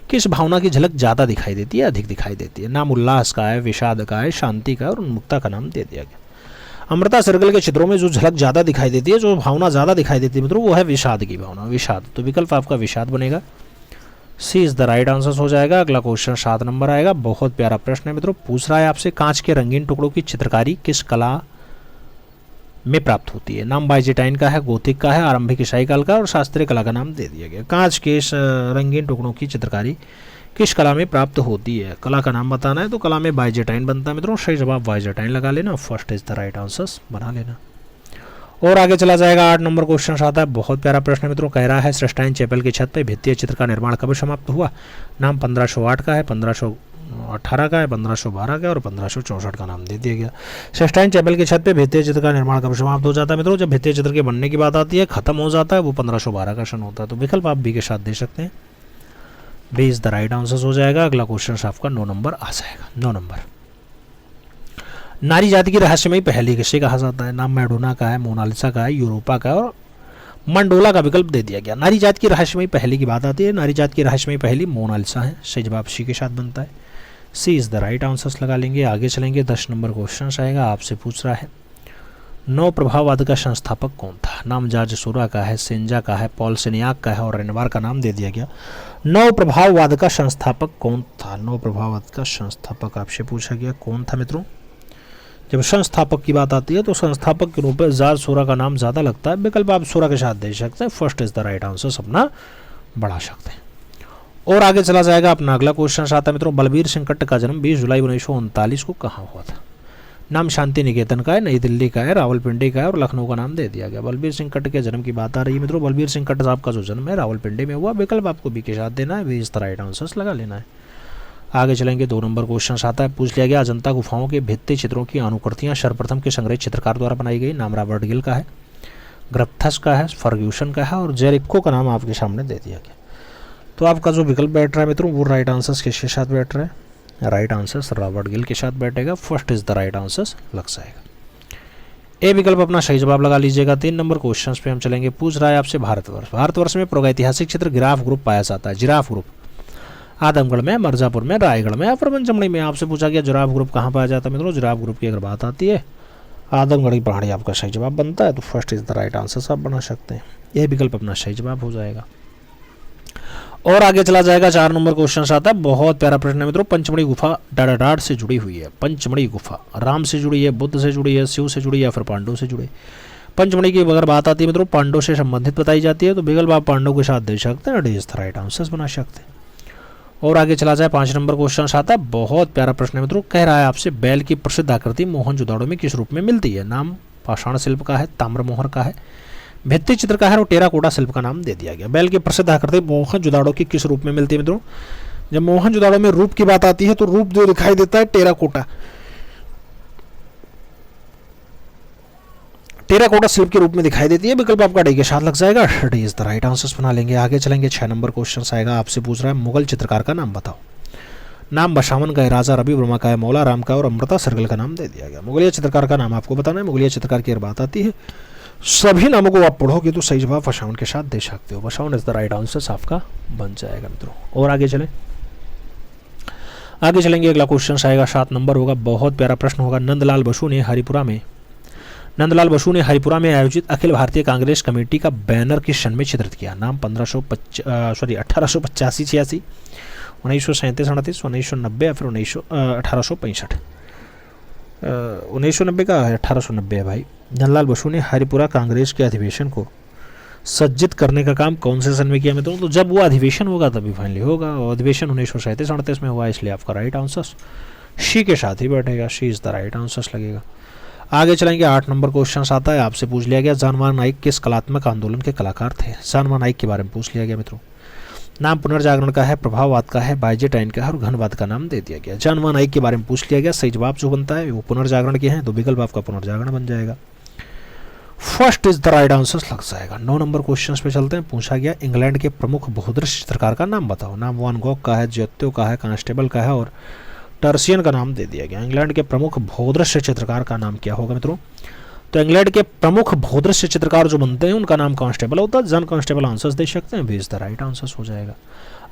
S2: किस भावना की झलक ज़्यादा दिखाई देती है, अधिक दिखाई देती है? नाम उल्लास का है, विषाद का है, शांति का है और उन्मुक्ता का नाम दे दिया गया। अमृता सर्कल के चित्रों में जो झलक ज़्यादा दिखाई देती है, जो भावना ज़्यादा दिखाई देती है मित्रों, वो है विषाद की भावना, विषाद। तो विकल्प आपका विषाद बनेगा, सी इज द राइट आंसर हो जाएगा। अगला क्वेश्चन 7 नंबर आएगा, बहुत प्यारा प्रश्न है मित्रों, पूछ रहा है आपसे, कांच के रंगीन टुकड़ों की चित्रकारी किस कला में प्राप्त होती है? नाम बाइजेटाइन का है, गोथिक का है, आरंभिक ईसाई काल का और शास्त्रीय कला का नाम दे दिया गया। कांच के रंगीन टुकड़ों की चित्रकारी किस कला में प्राप्त होती है? कला का नाम बताना है तो कला में बाइजेटाइन बनता है मित्रों, सही जवाब बाइजेटाइन लगा लेना, first is the right answer बना लेना। और आगे चला जाएगा, 8 नंबर क्वेश्चन आता है, बहुत प्यारा प्रश्न मित्रों, कह रहा है श्रेष्ठाइन चैपल की छत पर भित्तीय चित्र का निर्माण कब समाप्त हुआ? नाम 1508 का है, 1518 का है, 1512 का और 1564 का नाम दे दिया गया। श्रेष्ठाइन चैपल की छत पे भित्तीय चित्र का निर्माण कब समाप्त हो जाता है मित्रों? जब भित्तीय चित्र के बनने की बात आती है, खत्म हो जाता है, वो 1512 का सन होता है। तो विकल्प आप बी के साथ दे सकते हैं, B is the right answer हो जाएगा। अगला क्वेश्चन आपका 9 नंबर आ जाएगा। 9 नंबर, नारी जाति की रहस्यमयी पहेली किसे कहा जाता है? नाम मैडोना का है, मोनालिसा का है, यूरोपा का और मंडोला का विकल्प दे दिया गया। नारी जाति की रहस्यमयी पहेली की बात आती है, नारी जाति की रहस्यमयी पहेली मोनालिसा है, सही जवाब सी के साथ बनता है, सी इज द राइट आंसर्स लगा लेंगे। आगे चलेंगे, 10 नंबर क्वेश्चन आएगा, आपसे पूछ रहा है, नव प्रभाववाद का संस्थापक कौन था? नाम जॉर्ज सोरा का है, सेंजा का है, पॉल सेनियाक का है और रेनवार का नाम दे दिया गया। नव प्रभाववाद का संस्थापक कौन था? नव प्रभाववाद का संस्थापक आपसे पूछा गया कौन था मित्रों? जब संस्थापक की बात आती है तो संस्थापक के रूप में जॉर्ज सोरा का नाम ज़्यादा लगता है, विकल्प आप सोरा के साथ दे सकते हैं, first is the right answer अपना बढ़ा सकते हैं। और आगे चला जाएगा, अपना अगला क्वेश्चन आता है मित्रों, बलबीर सिंह कट्ट का जन्म 20 जुलाई 1939 को कहाँ हुआ था? नाम शांति निकेतन का है, नई दिल्ली का है, रावलपिंडी का है और लखनऊ का नाम दे दिया गया। बलबीर सिंह कट्ट के जन्म की बात आ रही है मित्रों, बलबीर सिंह कट्ट साहब का जो जन्म है रावलपिंडी में हुआ, विकल्प आपको बी के साथ देना है, B is the right answer लगा लेना है। आगे चलेंगे, 2 नंबर क्वेश्चन आता है, पूछ लिया गया, अजंता गुफाओं के भित्ति चित्रों की अनुकृतियाँ सर्वप्रथम के संग्रहित चित्रकार द्वारा बनाई गई? नाम रॉबर्ट गिल का है, ग्रप्थस का है, फर्ग्यूसन का है और जेरिको का नाम आपके सामने दे दिया गया। तो आपका जो विकल्प बैठ रहा है मित्रों, वो राइट आंसर किसके साथ बैठ रहा है? राइट आंसर रॉबर्ट गिल के साथ बैठेगा, first is the right answer लग जाएगा। ए विकल्प अपना सही जवाब लगा लीजिएगा। 3 नंबर क्वेश्चन पे हम चलेंगे, पूछ रहा है आपसे, भारतवर्ष में प्रागैतिहासिक चित्र जिराफ ग्रुप पाया जाता है, जिराफ ग्रुप आदमगढ़ में, मिर्जापुर में, रायगढ़ में या फिर पंचमढ़ी में। आपसे पूछा गया जिराफ ग्रुप कहाँ पाया जाता है मित्रों, जिराफ ग्रुप की अगर बात आती है आदमगढ़ की पहाड़ी आपका सही जवाब बनता है। तो first is the right answer आप बना सकते हैं, यह विकल्प अपना सही जवाब हो जाएगा। और आगे चला जाएगा 4 नंबर क्वेश्चन आता है, बहुत प्यारा प्रश्न है मित्रों। पंचमढ़ी गुफा डाडाडाड से जुड़ी हुई है। पंचमढ़ी गुफा राम से जुड़ी है, बुद्ध से जुड़ी है, शिव से जुड़ी है या फिर पांडव से जुड़ी। पंचमढ़ी की अगर बात आती है मित्रों पांडव से संबंधित बताई जाती है, तो विकल्प आप पांडव के साथ दे सकते हैं, इज द राइट आंसर बना सकते हैं। और आगे चला जाए 5 नंबर क्वेश्चन आता है, बहुत प्यारा प्रश्न है मित्रों। कह रहा है आपसे बैल की प्रसिद्ध आकृति मोहनजोदड़ो में किस रूप में मिलती है। नाम पाषाण शिल्प का है, ताम्र मोहर का है, भित्ति चित्र का है और टेराकोटा शिल्प का नाम दे दिया गया। बैल की प्रसिद्ध आकृति मोहनजोदड़ो की किस रूप में मिलती है मित्रों। जब मोहनजोदड़ो में रूप की बात आती है तो रूप जो दिखाई देता है टेराकोटा शिल्प के रूप में दिखाई देती है। विकल्प आपका डी के साथ लग जाएगा, D is the right answer बना लेंगे। आगे चलेंगे 6 नंबर क्वेश्चन आएगा, आपसे पूछ रहा है मुगल चित्रकार का नाम बताओ। नाम बसावन का है, राजा रवि वर्मा का है, मौला राम का और अमृता सरगल का नाम दे दिया गया। मुगलिया चित्रकार का नाम आपको बताना है। मुगलिया चित्रकार की अगर बात आती है सभी नामों को आप पढ़ोगे तो सही जवाब बसावन के साथ दे सकते हो। Basawan is the right answer आपका बन जाएगा मित्रों। और आगे चलेंगे अगला क्वेश्चन आएगा 7 नंबर होगा, बहुत प्यारा प्रश्न होगा। नंदलाल बसु ने हरिपुरा में आयोजित अखिल भारतीय कांग्रेस कमेटी का बैनर किस सन में चित्रित किया। नाम 1885-86, 1937-38, 1990 या फिर 1865। 1990 का 1890 है भाई। नंदलाल बसु ने हरिपुरा कांग्रेस के अधिवेशन को सज्जित करने का काम कौन से सन में किया मित्रों। तो जब वो अधिवेशन होगा तभी फाइनली होगा, और अधिवेशन 1937-38 में हुआ, इसलिए आपका राइट आंसर शी के साथ ही बैठेगा, she is the right answer लगेगा। आगे चलेंगे 8 नंबर क्वेश्चन आता है, आपसे पूछ लिया गया जानवान नाइक किस कलात्मक आंदोलन के कलाकार थे। जानवान नाइक के बारे में पूछ लिया गया मित्रों। नाम पुनर्जागरण का है, प्रभाववाद का है, बाइजेटाइन का है और घनवाद का नाम दे दिया गया। जानवान नाइक के बारे में पूछ लिया गया, सही जवाब जो बनता है वो पुनर्जागरण के हैं, तो विकल्प आपका पुनर्जागरण बन जाएगा। First is the right answer लग जाएगा। 9 नंबर क्वेश्चन पे चलते हैं। पूछा गया इंग्लैंड के प्रमुख बहुदृश्य चित्रकार का नाम बताओ। नाम वान गॉग का है, ज्योत्यो का है, कांस्टेबल का है और टर्सियन का नाम दे दिया गया। इंग्लैंड के प्रमुख बहुदृश्य चित्रकार का नाम क्या होगा मित्रों। तो इंग्लैंड के प्रमुख बहुदृश्य चित्रकार जो बनते हैं उनका नाम कांस्टेबल होता है। जन कांस्टेबल आंसर्स दे सकते हैं, इज द राइट आंसर हो जाएगा।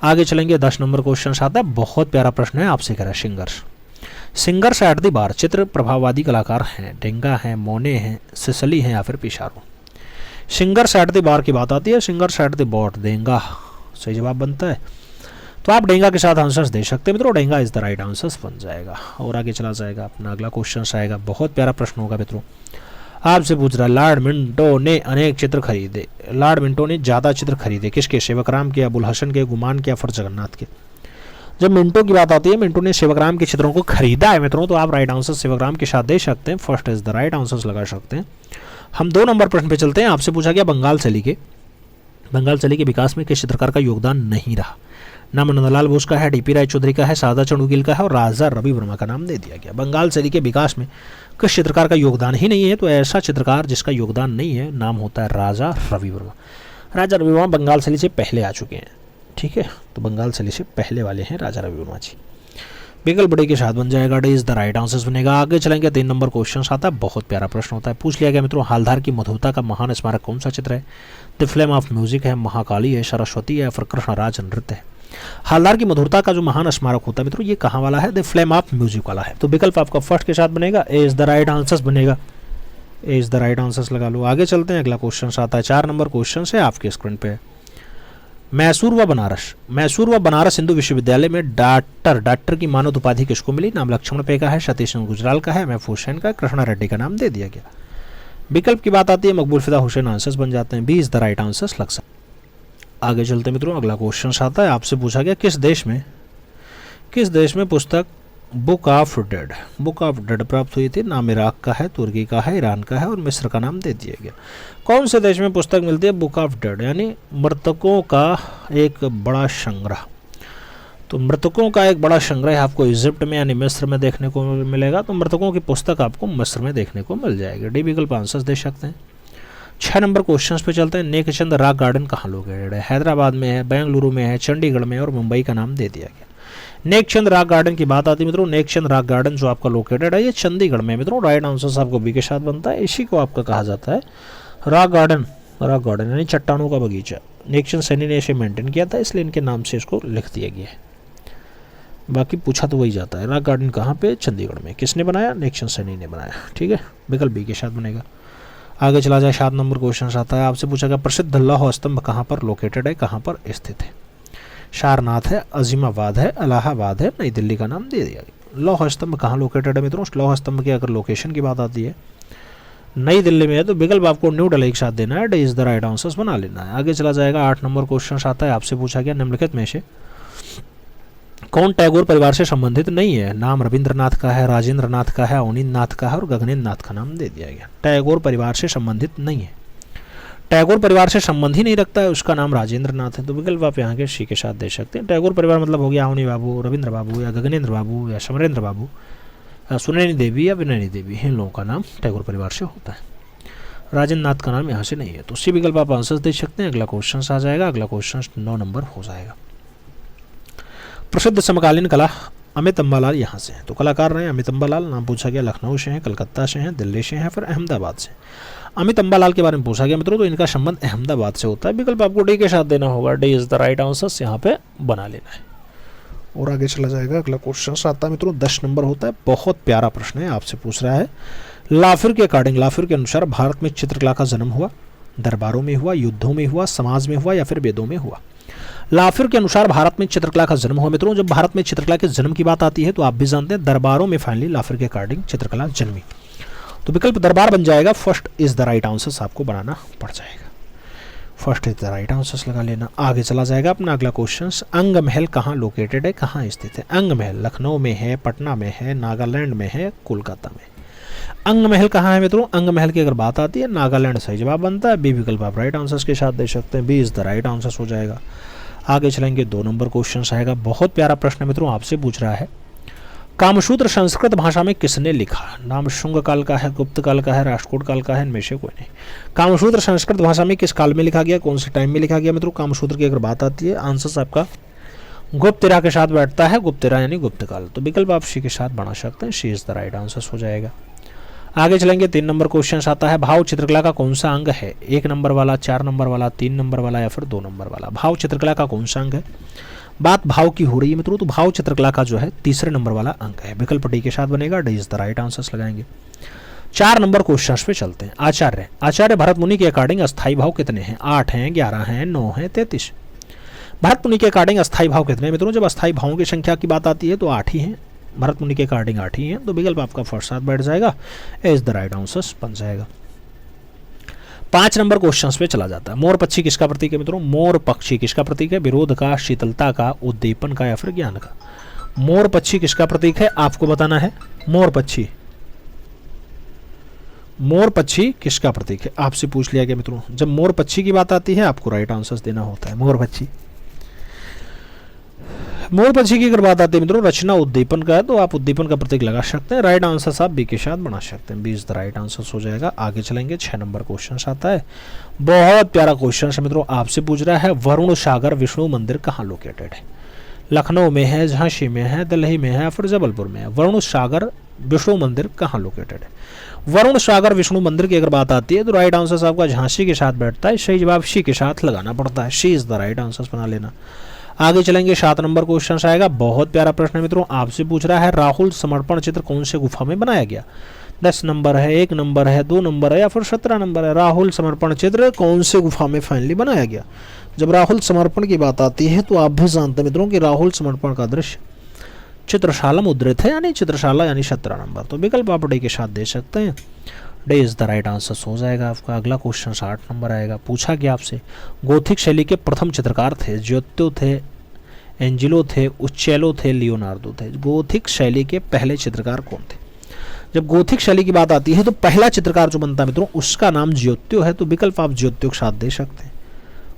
S2: आगे चलेंगे 10 नंबर क्वेश्चन आता है, बहुत प्यारा प्रश्न है, आपसे कह रहा है सिंगर्स एट द बार चित्र प्रभाववादी कलाकार हैं। डेंगा हैं, मोने हैं, सिसली हैं या फिर पिशारो। सिंगर्स एट द बार की बात आती है, सिंगर्स एट द बोट डेंगा सही जवाब बनता है, तो आप डेंगा के साथ आंसर्स दे सकते हैं मित्रों, डेंगा इज द राइट आंसर बन जाएगा। और आगे चला जाएगा अपना अगला क्वेश्चन आएगा, बहुत प्यारा प्रश्न होगा मित्रों। आपसे पूछ रहा है लॉर्ड मिंटो ने अनेक चित्र खरीदे। लॉर्ड मिंटो ने ज़्यादा चित्र खरीदे किसके, सेवकराम के, अबुल हसन के, गुमान के या फिर जगन्नाथ के। जब मिंटो की बात आती है, मिंटो ने सेवकराम के चित्रों को खरीदा है मित्रों, तो आप राइट आंसर सेवकराम के साथ दे सकते हैं, first is the right answer लगा सकते हैं। हम 2 नंबर प्रश्न पे चलते हैं। आपसे पूछा गया बंगाल शैली के विकास में किस चित्रकार का योगदान नहीं रहा। नाम नंदलाल बोस का है, डीपी राय चौधरी का है, सादा चंद उकील का है और राजा रवि वर्मा का नाम दे दिया गया। बंगाल शैली के विकास में किस चित्रकार का योगदान ही नहीं है, तो ऐसा चित्रकार जिसका योगदान नहीं है नाम होता है राजा रवि वर्मा। राजा रवि वर्मा बंगाल शैली से पहले आ चुके हैं, ठीक है, तो बंगाल शैली से पहले वाले हैं राजा रवि वर्मा जी। विकल्प बड़े के साथ बन जाएगा, D is the right answer बनेगा। आगे चलेंगे 3 नंबर क्वेश्चन आता है, बहुत प्यारा प्रश्न होता है। पूछ लिया गया मित्रों हालधार की मधुरता का महान स्मारक कौन सा चित्र है। द फ्लेम ऑफ म्यूजिक है, महाकाली है, सरस्वती है, फिर कृष्णराज नृत्य है। हालदार की मधुरता का जो महान स्मारक होता है मित्रों, ये कहाँ वाला है, द फ्लेम ऑफ म्यूजिक वाला है, तो विकल्प आपका फर्स्ट के साथ बनेगा, ए इज द राइट आंसर बनेगा, ए इज द राइट आंसर लगा लो। आगे चलते हैं, अगला क्वेश्चन आता है 4 नंबर क्वेश्चन है आपके स्क्रीन पे। मैसूर व बनारस हिंदू विश्वविद्यालय में डॉक्टर की मानद उपाधि किसको मिली। नाम लक्ष्मण पे का है, सतीश गुजराल का है, महफूज हुसैन का, कृष्णा रेड्डी का नाम दे दिया गया। विकल्प की बात आती है, मकबूल फिदा हुसैन आंसर्स बन जाते हैं, B is the right answer लग सकता है। आगे चलते मित्रों, अगला क्वेश्चन आता है, आपसे पूछा गया किस देश में पुस्तक बुक ऑफ डेड प्राप्त हुई थी। नाम इराक का है, तुर्की का है, ईरान का है और मिस्र का नाम दे दिया गया। कौन से देश में पुस्तक मिलती है बुक ऑफ डेड, यानी मृतकों का एक बड़ा संग्रह। तो मृतकों का एक बड़ा संग्रह आपको इजिप्ट में यानी मिस्र में देखने को मिलेगा, तो मृतकों की पुस्तक आपको मिस्र में देखने को मिल जाएगी। डी विकल्प आंसर्स दे सकते हैं। 6 नंबर क्वेश्चन पे चलते हैं। नेकचंद रॉक गार्डन कहाँ लोकेटेड है। हैदराबाद में है, बेंगलुरु में है, चंडीगढ़ में और मुंबई का नाम दे दिया गया। नेकचंद रॉक गार्डन की बात आती है मित्रों, नेकचंद रॉक गार्डन जो आपका लोकेटेड है ये चंडीगढ़ में मित्रों, राइट आंसर आपको बी के साथ बनता है। इसी को आपका कहा जाता है रॉक गार्डन यानी चट्टानों का बगीचा। नेकचंद सैनी ने इसे मेंटेन किया था, इसलिए इनके नाम से इसको लिख दिया गया है। बाकी पूछा तो वही जाता है। रॉक गार्डन कहाँ पे? चंडीगढ़ में। किसने बनाया? नेक्सन सैनी ने बनाया। ठीक है, विकल्प बी के साथ बनेगा। आगे चला जाए, 7 नंबर क्वेश्चन आता है, आपसे पूछा गया प्रसिद्ध लौह स्तंभ कहाँ पर लोकेटेड है, कहाँ पर स्थित है? सारनाथ है, अजीमाबाद है, इलाहाबाद है, नई दिल्ली का नाम दे दिया गया। लौह स्तंभ कहाँ लोकेटेड है मित्रों? लौह स्तंभ की अगर लोकेशन की बात आती है नई दिल्ली में है तो विकल्प आपको न्यूडेल्ही के साथ देना है, D is the right answer बना लेना है। आगे चला जाएगा, 8 नंबर क्वेश्चन आता है, आपसे पूछा गया निम्नलिखित में से कौन टैगोर परिवार से संबंधित नहीं है? नाम रविंद्रनाथ का है, राजेंद्र नाथ का है, अवनींद्र नाथ का है और गगनेंद्र नाथ का नाम दे दिया गया। टैगोर परिवार से संबंधित नहीं है, टैगोर परिवार से संबंध ही नहीं रखता है, उसका नाम राजेंद्र नाथ है, तो विकल्प आप यहाँ के सी के साथ दे सकते हैं। टैगोर परिवार मतलब हो गया अवनी बाबू, रविंद्र बाबू या गगनेंद्र बाबू या समरेंद्र बाबू, सुनैनी देवी या विनैनी देवी, इन लोगों का नाम टैगोर परिवार से होता है। राजेंद्र नाथ का नाम यहाँ से नहीं है, तो सी विकल्प आप आंसर दे सकते हैं। अगला क्वेश्चन आ जाएगा, अगला क्वेश्चन 9 नंबर हो जाएगा। प्रसिद्ध समकालीन कला अमित अम्बालाल यहाँ से हैं, तो कलाकार रहे अमित अम्बालाल। नाम पूछा गया लखनऊ से हैं, कलकत्ता से हैं, दिल्ली से हैं, फिर अहमदाबाद से। अमित अम्बालाल के बारे में पूछा गया मित्रों, तो इनका संबंध अहमदाबाद से होता है। विकल्प आपको डी के साथ देना होगा, D is the right answer यहाँ पे बना लेना है। और आगे चला जाएगा, अगला क्वेश्चन आता है मित्रों, 10 नंबर होता है। बहुत प्यारा प्रश्न है, आपसे पूछ रहा है लाफिर के अकॉर्डिंग, लाफिर के अनुसार भारत में चित्रकला का जन्म हुआ, दरबारों में हुआ, युद्धों में हुआ, समाज में हुआ या फिर वेदों में हुआ? लाफिर के अनुसार भारत में चित्रकला का जन्म हुआ मित्रों। जब भारत में चित्रकला के जन्म की बात आती है तो आप भी जानते हैं दरबारों में फाइनली लाफिर के अकॉर्डिंग चित्रकला जन्मी, तो विकल्प दरबार बन जाएगा। First is the right answer आपको बनाना पड़ जाएगा, first is the right answer लगा लेना। आगे चला जाएगा अपना अगला क्वेश्चन, अंग महल कहाँ लोकेटेड है, कहाँ स्थित है? अंग महल लखनऊ में है, पटना में है, नागालैंड में है, कोलकाता में। अंग महल कहाँ है मित्रों? अंग महल की अगर बात आती है नागालैंड सही जवाब बनता है। बी विकल्प आप राइट आंसर के साथ दे सकते हैं, B is the right answer हो जाएगा। आगे चलेंगे, 2 नंबर क्वेश्चन आएगा। बहुत प्यारा प्रश्न मित्रों, आपसे पूछ रहा है कामसूत्र संस्कृत भाषा में किसने लिखा? नाम शुंग काल का है, गुप्त काल का है, राष्ट्रकूट काल का है, इनमें से कोई नहीं। कामसूत्र संस्कृत भाषा में किस काल में लिखा गया, कौन से टाइम में लिखा गया मित्रों? कामसूत्र की अगर बात आती है आंसर आपका गुप्तरा के साथ बैठता है, गुप्तरा यानी गुप्त काल, तो विकल्प आप सी के साथ बना सकते हैं, सी इज द राइट आंसर हो जाएगा। आगे चलेंगे, 3 नंबर क्वेश्चन आता है, भाव चित्रकला का कौन सा अंग है? 1 नंबर वाला, 4 नंबर वाला, 3 नंबर वाला या फिर 2 नंबर वाला? भाव चित्रकला का कौन सा अंग है? बात भाव की हो रही है मित्रों, तो भाव चित्रकला का जो है 3रे नंबर वाला अंग है, विकल्प डी के साथ बनेगा, D is the right answer लगाएंगे। 4 नंबर क्वेश्चन पे चलते हैं। आचार्य भरत मुनि के अकॉर्डिंग अस्थाई भाव कितने हैं? 8 हैं, 11 हैं, 9 हैं, 33। भरत मुनि के अकॉर्डिंग अस्थाई भाव कितने हैं मित्रों? जब अस्थाई भावों की संख्या की बात आती है तो 8 ही हैं, भरत मुनि के अकॉर्डिंग 8 ही हैं, तो विकल्प आपका फर्स्ट साथ बैठ जाएगा, ए इज द राइट आंसर बन जाएगा। 5 नंबर क्वेश्चन पे चला जाता है। मोर पक्षी किसका प्रतीक है मित्रों? मोर पक्षी किसका प्रतीक है? विरोध का, शीतलता का, उद्दीपन का या फिर ज्ञान का? मोर पक्षी किसका प्रतीक है आपको बताना है। मोर पक्षी किसका प्रतीक है आपसे पूछ लिया गया मित्रों। जब मोर पक्षी की बात आती है आपको राइट आंसर देना होता है। मोर पक्षी की अगर बात आती है मित्रों, रचना उद्दीपन का है तो आप उद्दीपन का प्रतीक लगा सकते हैं। राइट आंसर आप बी के साथ बना सकते हैं, B is the right answer हो जाएगा। आगे चलेंगे, 6 नंबर क्वेश्चन आता है। बहुत प्यारा क्वेश्चन है मित्रों, आपसे पूछ रहा है वरुण सागर विष्णु मंदिर कहाँ लोकेटेड है? लखनऊ में है, झांसी में है, दिल्ली में है, फिर जबलपुर में है? वरुण सागर विष्णु मंदिर कहाँ लोकेटेड है? वरुण सागर विष्णु मंदिर की अगर बात आती है तो राइट आंसर आपका झांसी के साथ बैठता है, सही जवाब सी के साथ लगाना पड़ता है, सी इज द राइट आंसर बना लेना। आगे चलेंगे, 7 नंबर क्वेश्चन आएगा। बहुत प्यारा प्रश्न है मित्रों, आपसे पूछ रहा है राहुल समर्पण चित्र कौन से गुफा में बनाया गया? 10 नंबर है, 1 नंबर है, 2 नंबर है या फिर 17 नंबर है? राहुल समर्पण चित्र कौन से गुफा में फाइनली बनाया गया? जब राहुल समर्पण की बात आती है तो आप भी जानते हैं मित्रों कि राहुल समर्पण का दृश्य चित्रशाला मुद्रित है, यानी चित्रशाला यानी 17 नंबर, तो विकल्प आप डी के साथ दे सकते हैं, D is the right answer हो जाएगा आपका। अगला क्वेश्चन 8 नंबर आएगा। पूछा गया आपसे गोथिक शैली के प्रथम चित्रकार थे, ज्योतियो थे, एंजिलो थे, उच्चेलो थे, लियोनार्डो थे? गोथिक शैली के पहले चित्रकार कौन थे? जब गोथिक शैली की बात आती है तो पहला चित्रकार जो बनता है मित्रों उसका नाम ज्योतियो है, तो विकल्प आप ज्योतियो के साथ दे सकते हैं,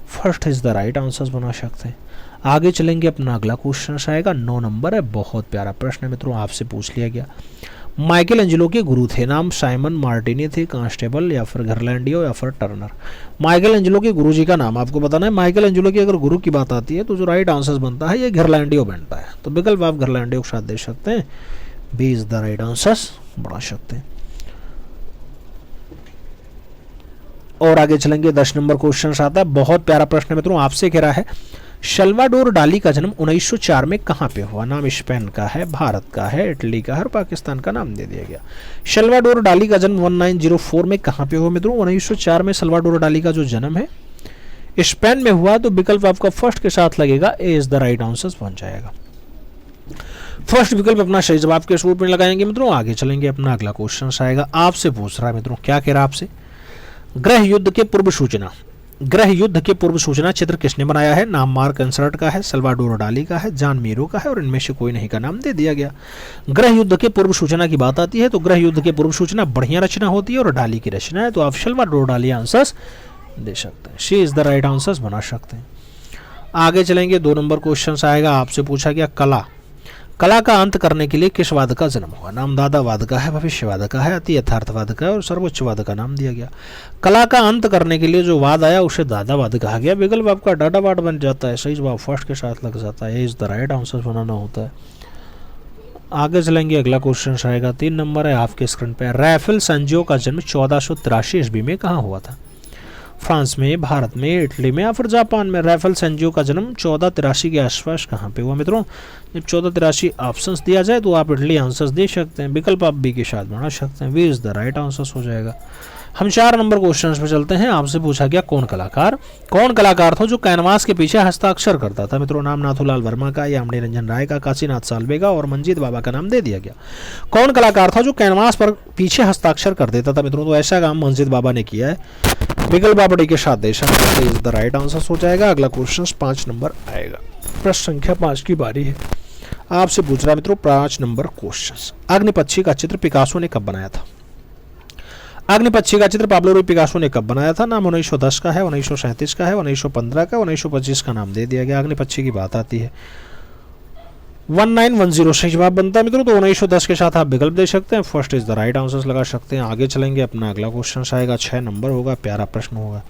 S2: first is the right answer बना सकते हैं। आगे चलेंगे, अपना अगला क्वेश्चन आएगा, 9 नंबर है। बहुत प्यारा प्रश्न है मित्रों, आपसे पूछ लिया गया माइकल एंजेलो के गुरु थे, नाम साइमन मार्टिनी थे, कांस्टेबल या फिर घरलैंडियो या फिर टर्नर? माइकल एंजेलो के गुरुजी का नाम आपको बताना है। माइकल एंजेलो की अगर गुरु की बात आती है तो जो राइट आंसर बनता है ये घरलैंडियो बनता है, तो विकल्प आप घरलैंडियो के साथ दे सकते हैं, B is the right answer बढ़ा सकते हैं। और आगे चलेंगे, 10 नंबर क्वेश्चन आता है। बहुत प्यारा प्रश्न है मित्रों, आपसे कह रहा है सल्वाडोर डाली का जन्म 1904 में कहाँ पे हुआ? नाम स्पेन का है, भारत का है, इटली का है और पाकिस्तान का नाम दे दिया गया। सल्वाडोर डाली का जन्म 1904 में कहाँ पे हुआ मित्रों? 1904 में सल्वाडोर डाली का जो जन्म है स्पेन में हुआ। तो विकल्प आपका फर्स्ट के साथ लगेगा, ए इज द राइट आंसर बन जाएगा। फर्स्ट विकल्प अपना सही जवाब के रूप में लगाएंगे मित्रों। आगे चलेंगे, अपना अगला क्वेश्चन आएगा, आपसे पूछ रहा है मित्रों, क्या कह रहा है आपसे? गृह युद्ध के पूर्व सूचना, गृह युद्ध के पूर्व सूचना चित्र किसने बनाया है? नाम मार्क एंसर्ट का है, सल्वाडोर डाली का है, जॉन मीरो का है और इनमें से कोई नहीं का नाम दे दिया गया। गृह युद्ध के पूर्व सूचना की बात आती है तो गृह युद्ध के पूर्व सूचना बढ़िया रचना होती है और डाली की रचना है, तो आप सल्वाडोर डाली आंसर्स दे सकते हैं, she is the right answers बना सकते हैं। आगे चलेंगे, 2 नंबर क्वेश्चन आएगा, आपसे पूछा गया कला, कला का अंत करने के लिए किस वाद का जन्म हुआ? नाम दादावाद का है, भविष्यवाद का है, अति यथार्थवाद का है और सर्वोच्चवाद का नाम दिया गया। कला का अंत करने के लिए जो वाद आया उसे दादावाद कहा गया। विकल्प आपका डाडावाद बन जाता है, सही जवाब फर्स्ट के साथ लग जाता है, इज द राइट आंसर बनाना होता है। आगे चलेंगे, अगला क्वेश्चन आएगा, 3 नंबर है आपके स्क्रीन पे। राफेल संजो का जन्म 1483 ईस्वी में कहाँ हुआ था? फ्रांस में, भारत में, इटली में या फिर जापान में? राफेल संजो का जन्म 1483 के आसपास कहाँ पे हुआ मित्रों? जब 1483 ऑप्शंस दिया जाए तो आप इटली आंसर्स दे सकते हैं, विकल्प आप बी के साथ बना सकते हैं, V is the right answers हो जाएगा। हम 4 नंबर क्वेश्चन पे चलते हैं, आपसे पूछा गया कौन कलाकार था जो कैनवास के पीछे हस्ताक्षर करता था? मित्रों, नाम नाथूलाल वर्मा का, यामिनी रंजन राय का, काशीनाथ साल्वे का और मंजीत बाबा का नाम दे दिया गया। कौन कलाकार था जो कैनवास पर पीछे हस्ताक्षर कर देता था मित्रों? तो ऐसा काम मंजीत बाबा ने किया है, विकल्प आप डी के साथ दे सकते हैं, इज द राइट आंसर हो जाएगा। अगला क्वेश्चन 5 नंबर आएगा, प्रश्न संख्या 5 की बारी है, आपसे पूछ रहा है मित्रों 5 नंबर क्वेश्चन। अग्निपक्षी का चित्र पिकासो ने कब बनाया था? अग्निपक्षी का चित्र पाब्लो रूई पिकासो ने कब बनाया था? नाम 1910 का है, 1937 का है, 1915 का, 1925 का नाम दे दिया गया। अग्निपक्षी की बात आती है, 1910 सही जवाब बनता है मित्रों, तो 1910 के साथ आप विकल्प दे सकते हैं, first is the right answer लगा सकते हैं। आगे चलेंगे, अपना अगला क्वेश्चन आएगा, 6 नंबर होगा, प्यारा प्रश्न होगा।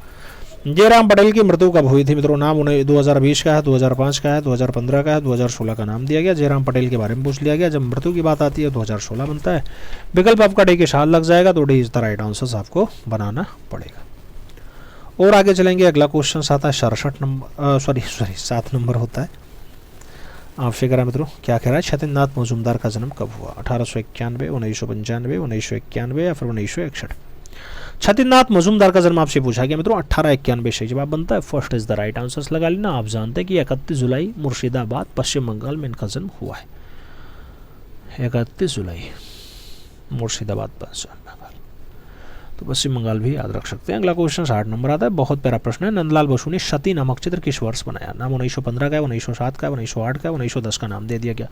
S2: जयराम पटेल की मृत्यु कब हुई थी मित्रों? नाम 2020 का है, 2005 का है, 2015 का है, 2016 का नाम दिया गया। जयराम पटेल के बारे में पूछ लिया गया, जब मृत्यु की बात आती है 2016 बनता है, विकल्प आपका डी के साथ लग जाएगा, तो D is the right answer आपको बनाना पड़ेगा। और आगे चलेंगे, अगला क्वेश्चन आता है 7 नंबर होता है, आपसे करा मित्रों, क्या कह रहा है? छतिन्द्रनाथ मजूमदार का जन्म कब हुआ? 1891, 1995, 1991 या फिर 1961? छतिन्द्रनाथ मजूमदार का जन्म आपसे पूछा गया मित्रों 1891 सही जवाब बनता है, first is the right answer लगा लेना। आप जानते हैं कि 31 जुलाई मुर्शिदाबाद पश्चिम बंगाल में इनका जन्म हुआ है, 31 जुलाई मुर्शिदाबाद पश्चिम बंगाल, तो पश्चिम बंगाल भी याद रख सकते हैं। अगला क्वेश्चन 60 नंबर आता है, बहुत प्यारा प्रश्न है। नंदलाल बसु ने सती नामक चित्र किस वर्ष बनाया? नाम 1915 का है, 1907 का है, 1908 का है, 1910 का नाम दे दिया गया।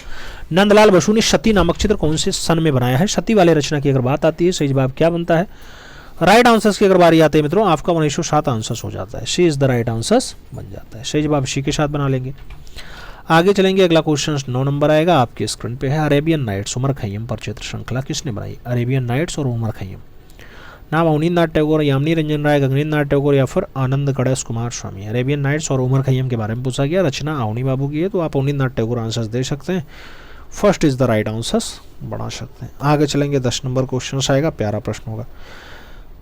S2: नंदलाल बसु ने सती नामक चित्र कौन से सन में बनाया है? सती वाले रचना की अगर बात आती है, सही जवाब क्या बनता है? राइट आंसर्स की अगर बारी आती है मित्रों, आपका 1907 आंसर्स हो जाता है, सी इज द राइट आंसर्स बन जाता है, सही जवाब सी के साथ बना लेंगे। आगे चलेंगे, अगला क्वेश्चन 9 नंबर आएगा, आपके स्क्रीन पे है। अरेबियन नाइट्स उमर खैयम पर चित्र श्रृंखला किसने बनाई? अरेबियन नाइट्स और उमर खैयम, नाम अवनींद्रनाथ टैगोर, यामिनी रंजन राय, गगनेंद्रनाथ टैगोर या फिर आनंद गणेश कुमार स्वामी। अरेबियन नाइट्स और उमर खैयम के बारे में पूछा गया, रचना अवनी बाबू की है, तो आप अवनींद्रनाथ टैगोर आंसर्स दे सकते हैं, first is the right answers बना सकते हैं। आगे चलेंगे, 10 नंबर क्वेश्चन आएगा, प्यारा प्रश्न होगा।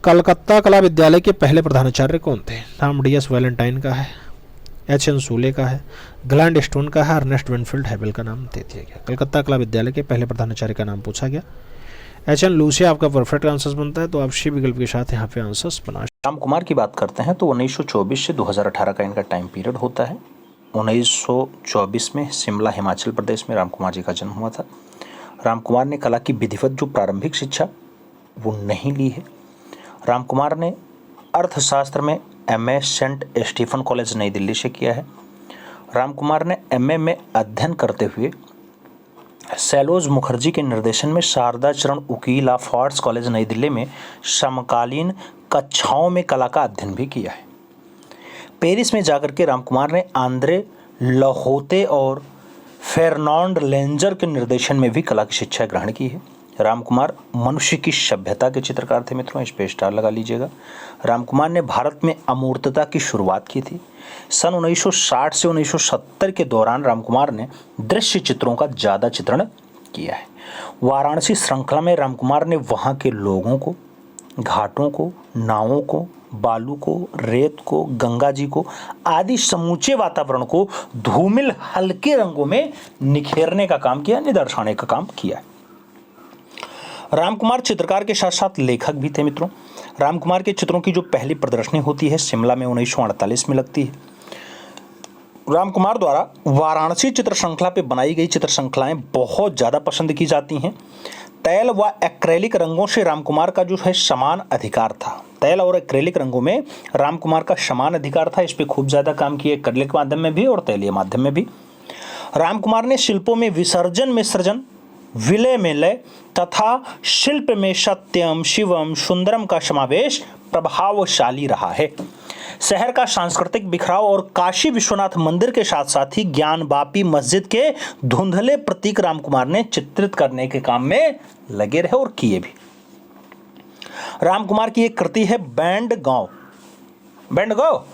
S2: कलकत्ता कला विद्यालय के पहले प्रधानाचार्य कौन थे? नाम डी.एस. वैलेंटाइन का है, एच.एन. सूले का है, ग्लैड स्टोन का है, अर्नेस्ट विनफील्ड हैवेल का नाम दे दिया गया। कलकत्ता कला विद्यालय के पहले प्रधानाचार्य का नाम पूछा गया, एच.एन. लूसे आपका परफेक्ट आंसर बनता है, तो आप सी विकल्प के साथ यहाँ पे आंसर्स बना।
S1: राम कुमार की बात करते हैं तो 1924 से 2018 का इनका टाइम पीरियड होता है। 1924 में शिमला हिमाचल प्रदेश में राम कुमार जी का जन्म हुआ था। राम कुमार ने कला की विधिवत जो प्रारंभिक शिक्षा वो नहीं ली है। राम कुमार ने अर्थशास्त्र में एमए सेंट स्टीफन कॉलेज नई दिल्ली से किया है। राम कुमार ने एमए में अध्ययन करते हुए सैलोज मुखर्जी के निर्देशन में शारदा चरण उकील ऑफ आर्ट्स कॉलेज नई दिल्ली में समकालीन कक्षाओं में कला का अध्ययन भी किया है। पेरिस में जाकर के राम कुमार ने आंद्रे लहोते और फेर्नांड लेंजर के निर्देशन में भी कला की शिक्षा ग्रहण की है। राम कुमार मनुष्य की सभ्यता के चित्रकार थे मित्रों, इस पे स्टार लगा लीजिएगा। राम कुमार ने भारत में अमूर्तता की शुरुआत की थी। सन 1960 से 1970 के दौरान राम कुमार ने दृश्य चित्रों का ज़्यादा चित्रण किया है। वाराणसी श्रृंखला में राम कुमार ने वहाँ के लोगों को, घाटों को, नावों को,
S3: बालू को, रेत को, गंगा जी को आदि समूचे वातावरण को धूमिल हल्के रंगों में निखेरने का काम किया, निदर्शाने का काम किया। रामकुमार चित्रकार के साथ साथ लेखक भी थे मित्रों। रामकुमार के चित्रों की जो पहली प्रदर्शनी होती है शिमला में 1948 में लगती है। रामकुमार द्वारा वाराणसी चित्र श्रृंखला पे बनाई गई चित्र श्रृंखलाएं बहुत ज़्यादा पसंद की जाती हैं। तैल व एक्रेलिक रंगों से रामकुमार का जो है समान अधिकार था। तैल और एक्रेलिक रंगों में रामकुमार का समान अधिकार था। इस पर खूब ज़्यादा काम किए, एक्रेलिक माध्यम में भी और तैलीय माध्यम में भी। रामकुमार ने शिल्पों में विसर्जन में सृजन, विलय में लय तथा शिल्प में सत्यम, शिवम, सुंदरम का समावेश प्रभावशाली रहा है। शहर का सांस्कृतिक बिखराव और काशी विश्वनाथ मंदिर के साथ साथ ही ज्ञानवापी मस्जिद के धुंधले प्रतीक रामकुमार ने चित्रित करने के काम में लगे रहे और किए भी। रामकुमार की एक कृति है बैंड गांव। बैंड गांव,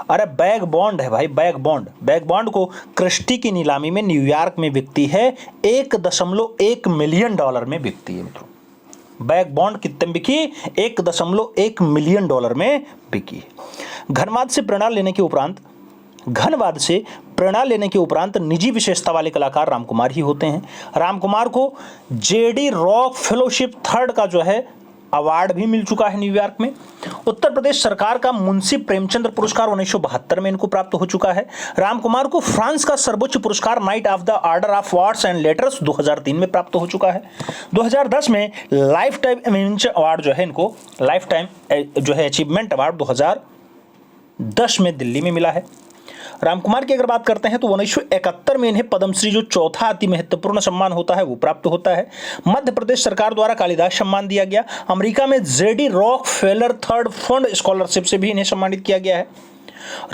S3: अरे बैग बॉन्ड है भाई, बैग बॉन्ड। बैग बॉन्ड को क्रिस्टी की नीलामी में न्यूयॉर्क में बिकती है, 1.1 मिलियन डॉलर में बिकती है मित्रों। बैग बॉन्ड कितने में बिकी? 1.1 मिलियन डॉलर में बिकी। घनवाद से प्रेरणा लेने के उपरांत निजी विशेषता वाले कलाकार रामकुमार ही होते हैं। रामकुमार को जेडी रॉक फेलोशिप थर्ड का जो है अवार्ड भी मिल चुका है न्यूयॉर्क में। उत्तर प्रदेश सरकार का मुंशी प्रेमचंद्र पुरस्कार 1972 में इनको प्राप्त हो चुका है। रामकुमार को फ्रांस का सर्वोच्च पुरस्कार night of the order of arts and letters 2003 में प्राप्त हो चुका है। 2010 में लाइफ टाइम अचीवमेंट अवार्ड जो है इनको लाइफ टाइम जो है अचीवमेंट अवार्ड 2010 में दिल्ली में मिला है। रामकुमार की अगर बात करते हैं तो 1971 में इन्हें पद्मश्री जो चौथा अति महत्वपूर्ण सम्मान होता है वो प्राप्त होता है। मध्य प्रदेश सरकार द्वारा कालिदास सम्मान दिया गया। अमेरिका में JD rock failure third fund scholarship से भी इन्हें सम्मानित किया गया है।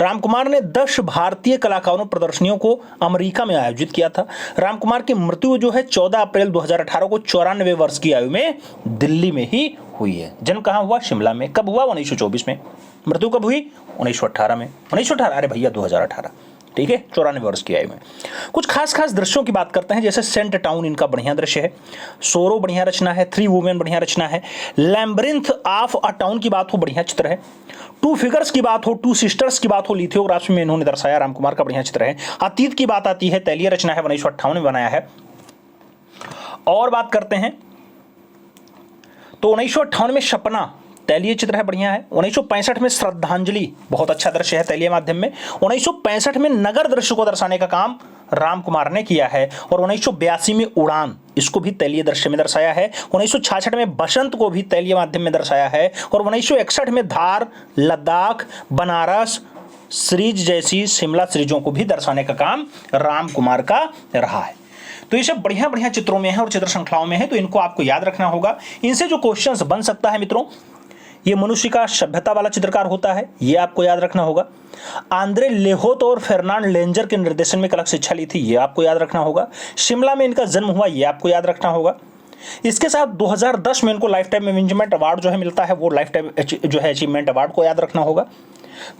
S3: रामकुमार ने 10 भारतीय कलाकारों प्रदर्शनियों को अमेरिका में आयोजित किया था। रामकुमार की मृत्यु जो है 14 अप्रैल 2018 को 94 वर्ष की आयु में दिल्ली में ही हुई है। जन्म कहाँ हुआ? शिमला में। कब हुआ? 1924 में। मृत्यु कब हुई? 1918 में। 1918, अरे भैया 2018, ठीक है, 94 वर्ष की आयु में। कुछ खास दृश्यों की बात करते हैं, जैसे सेंट टाउन इनका बढ़िया दृश्य है, सोरो बढ़िया रचना है, 3 वुमेन बढ़िया रचना है, लैम्ब्रिंथ ऑफ अ टाउन की बात हो बढ़िया चित्र है, 2 फिगर्स की बात हो, 2 सिस्टर्स की बात हो, लिथोग्राफी में इन्होंने दर्शाया, रामकुमार का बढ़िया चित्र है। अतीत की बात आती है, तैलीय रचना है, 1958 में बनाया है। और बात करते हैं तो 1958 में सपना तैलीय चित्र है, बढ़िया है। 1965 में श्रद्धांजलि बहुत अच्छा दृश्य है तैलीय माध्यम में। 1965 में नगर दृश्य को दर्शाने का काम रामकुमार ने किया है। और 1982 में उड़ान, इसको भी तैलीय दृश्य में दर्शाया है। 1966 में बसंत को भी तैलीय माध्यम में दर्शाया है। और 1961 में धार, लद्दाख, बनारस सीरीज जैसी शिमला सीरीजों को भी दर्शाने का काम रामकुमार का रहा है। तो ये सब बढ़िया बढ़िया चित्रों में है और चित्र श्रृंखलाओं में है, तो इनको आपको याद रखना होगा। इनसे जो क्वेश्चंस बन सकता है मित्रों, ये मनुष्य का सभ्यता वाला चित्रकार होता है, ये आपको याद रखना होगा। आंद्रे लेहोत और फर्नांड लेंजर के निर्देशन में कला शिक्षा ली थी, ये आपको याद रखना होगा। शिमला में इनका जन्म हुआ, ये आपको याद रखना होगा। इसके साथ 2010 में इनको लाइफ टाइम अचीवमेंट अवार्ड जो है मिलता है, वो लाइफ टाइम जो है अचीवमेंट अवार्ड को याद रखना होगा।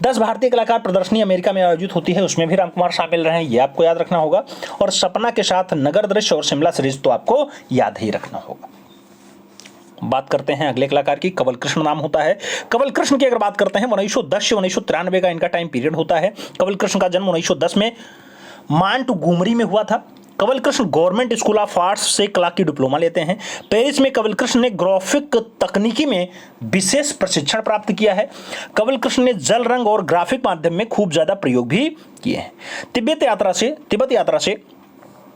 S3: 10 भारतीय कलाकार प्रदर्शनी अमेरिका में आयोजित होती है, उसमें भी रामकुमार शामिल रहे हैं, ये आपको याद रखना होगा। और सपना के साथ नगर दृश्य और शिमला सीरीज तो आपको याद ही रखना होगा। बात करते हैं अगले कलाकार की, कंवल कृष्ण नाम होता है। कंवल कृष्ण की अगर बात करते हैं 1910 से 1993 का इनका टाइम पीरियड होता है। कंवल कृष्ण का जन्म 1910 में मांटगोमरी में हुआ था। Kanwal Krishna government school of arts से कला की डिप्लोमा लेते हैं। पेरिस में कंवल कृष्ण ने ग्राफिक तकनीकी में विशेष प्रशिक्षण प्राप्त किया है। कंवल कृष्ण ने जल रंग और ग्राफिक माध्यम में खूब ज्यादा प्रयोग भी किए हैं। तिब्बत यात्रा से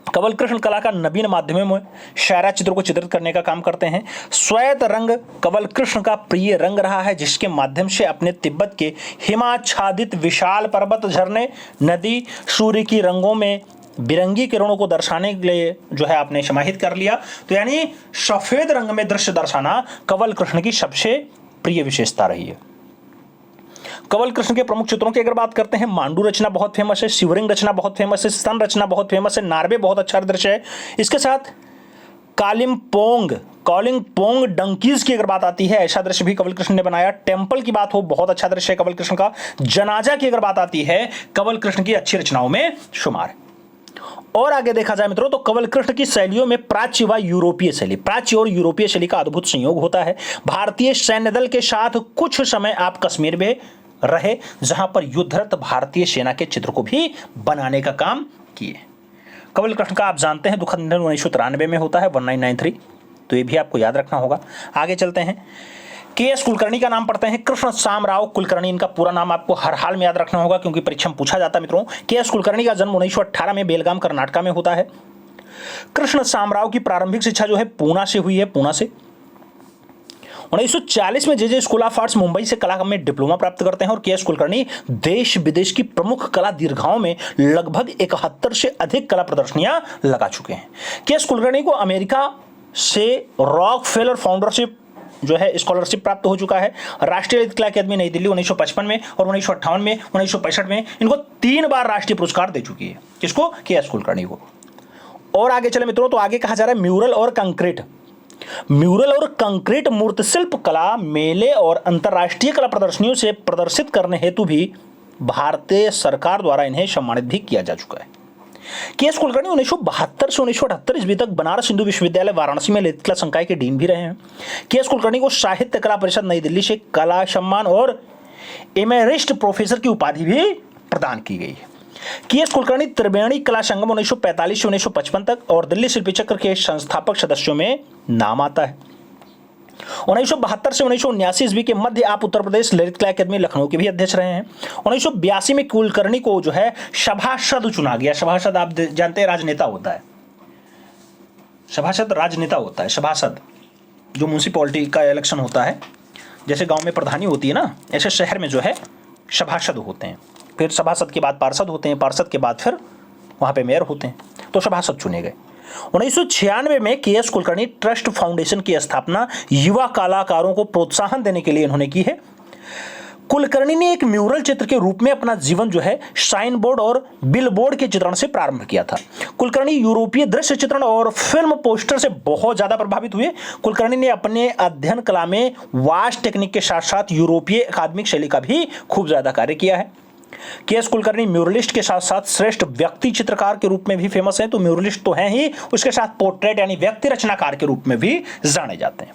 S3: कंवल कृष्ण कला का नवीन माध्यमों में शायरा चित्रों को चित्रित करने का काम करते हैं। श्वेत रंग कंवल कृष्ण का प्रिय रंग रहा है, जिसके माध्यम से अपने तिब्बत के हिमाच्छादित विशाल पर्वत, झरने, नदी, सूर्य की रंगों में बिरंगी किरणों को दर्शाने के लिए जो है आपने समाहित कर लिया। तो यानी सफेद रंग में दृश्य दर्शाना कंवल कृष्ण की सबसे प्रिय विशेषता रही है। कंवल कृष्ण के प्रमुख चित्रों की अगर बात करते हैं, मांडू रचना बहुत फेमस है, शिवरिंग रचना बहुत फेमस है, सन रचना बहुत फेमस है, नार्वे बहुत अच्छा दृश्य है। इसके साथ कॉलिंगपोंग डंकीज की अगर बात आती है, ऐसा दृश्य भी कंवल कृष्ण ने बनाया। टेम्पल की बात हो, बहुत अच्छा दृश्य है कंवल कृष्ण का। जनाजा की अगर बात आती है, कंवल कृष्ण की अच्छी रचनाओं में शुमार है। और आगे देखा जाए मित्रों तो कंवल कृष्ण की शैलियों में प्राच्य व यूरोपीय शैली, प्राच्य और यूरोपीय शैली का अद्भुत संयोग होता है। भारतीय सैन्य दल के साथ कुछ समय आप कश्मीर में रहे, जहां पर युद्धरत भारतीय सेना के चित्र को भी बनाने का काम किए। कंवल कृष्ण का आप जानते हैं दुखद निधन 1993 में होता है, 1993, तो ये भी आपको याद रखना होगा। आगे चलते हैं, के.एस. कुलकर्णी का नाम पढ़ते हैं, कृष्ण शामराव कुलकर्णी, इनका पूरा नाम आपको हर हाल में याद रखना होगा क्योंकि परीक्षा में पूछा जाता है मित्रों। के.एस. कुलकर्णी का जन्म 1918 में बेलगाम कर्नाटका में होता है। कृष्ण शामराव की प्रारंभिक शिक्षा जो है पूना से हुई है, पूना से। 1940 में जे स्कूल ऑफ आर्ट्स मुंबई से कला में डिप्लोमा प्राप्त करते हैं और के.एस. कुलकर्णी देश विदेश की प्रमुख कला दीर्घाओं में लगभग 71 से अधिक कला प्रदर्शनियां लगा चुके हैं। के.एस. कुलकर्णी को अमेरिका से रॉकफेलर फाउंडरशिप जो है स्कॉलरशिप प्राप्त हो चुका है। राष्ट्रीय ललित कला अकादमी नई दिल्ली 1955 में और 1958 में, 1965 में इनको 3 बार राष्ट्रीय पुरस्कार दे चुकी है। किसको? के.एस. कुलकर्णी को। और आगे चले मित्रों तो आगे कहा जा रहा है म्यूरल और कंक्रीट। म्यूरल और कंक्रीट मूर्तिशिल्प कला मेले और अंतर्राष्ट्रीय कला प्रदर्शनियों से प्रदर्शित करने हेतु भी भारतीय सरकार द्वारा इन्हें सम्मानित भी किया जा चुका है। के.एस. कुलकर्णी 1972 से 1978 ईस्वी तक बनारस हिंदू विश्वविद्यालय वाराणसी में ललित कला संकाय के डीन भी रहे हैं। के.एस. कुलकर्णी को साहित्य कला परिषद नई दिल्ली से कला सम्मान और एमेरिस्ट प्रोफेसर की उपाधि भी प्रदान की गई है। के.एस. कुलकर्णी त्रिवेणी कला संगम 1945 से 1955 तक और दिल्ली शिल्पी चक्र के संस्थापक सदस्यों में नाम आता है। 1972 से 1979 ईस्वी के मध्य आप उत्तर प्रदेश ललित कला अकादमी लखनऊ के भी अध्यक्ष रहे हैं। 1982 में कुलकर्णी को जो है सभासद चुना गया। सभासद आप जानते हैं राजनेता होता है, सभासद राजनेता होता है। सभासद जो म्यूनिसिपैलिटी का इलेक्शन होता है, जैसे गांव में प्रधानी होती है ना, ऐसे शहर में जो है सभासद होते हैं। फिर सभासद के बाद पार्षद होते हैं, पार्षद के बाद फिर वहाँ पे मेयर होते हैं, तो सभासद चुने गए। 1996 में के.एस. कुलकर्णी ट्रस्ट फाउंडेशन की स्थापना युवा कलाकारों को प्रोत्साहन देने के लिए इन्होंने की है। कुलकर्णी ने एक म्यूरल चित्र के रूप में अपना जीवन जो है साइन बोर्ड और बिलबोर्ड के चित्रण से प्रारंभ किया था। कुलकर्णी यूरोपीय दृश्य चित्रण और फिल्म पोस्टर से बहुत ज्यादा प्रभावित हुए। कुलकर्णी ने अपने अध्ययन कला में वास्ट टेक्निक के साथ साथ यूरोपीय अकादमिक शैली का भी खूब ज्यादा कार्य किया है। के.एस. कुलकर्णी म्यूरलिस्ट के साथ साथ श्रेष्ठ व्यक्ति चित्रकार के रूप में भी फेमस हैं, तो म्यूरलिस्ट तो हैं ही, उसके साथ पोर्ट्रेट यानी व्यक्ति रचनाकार के रूप में भी जाने जाते हैं।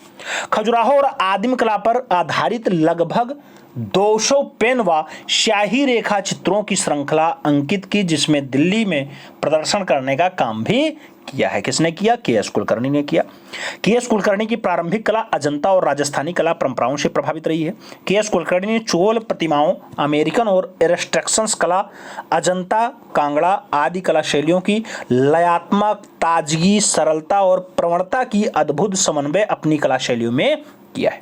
S3: खजुराहो और आदिम कला पर आधारित लगभग 200 पेन व स्याही रेखा चित्रों की श्रृंखला अंकित की, जिसमें दिल्ली में प्रदर्शन करने का काम भी किया है। किसने किया? के.एस. कुलकर्णी ने किया। के.एस. कुलकर्णी की प्रारंभिक कला अजंता और राजस्थानी कला परंपराओं से प्रभावित रही है। के.एस. कुलकर्णी ने चोल प्रतिमाओं, अमेरिकन और इंस्ट्रक्शंस कला, अजंता, कांगड़ा आदि कला शैलियों की लयात्मक ताजगी, सरलता और प्रवणता की अद्भुत समन्वय अपनी कला शैलियों में किया है।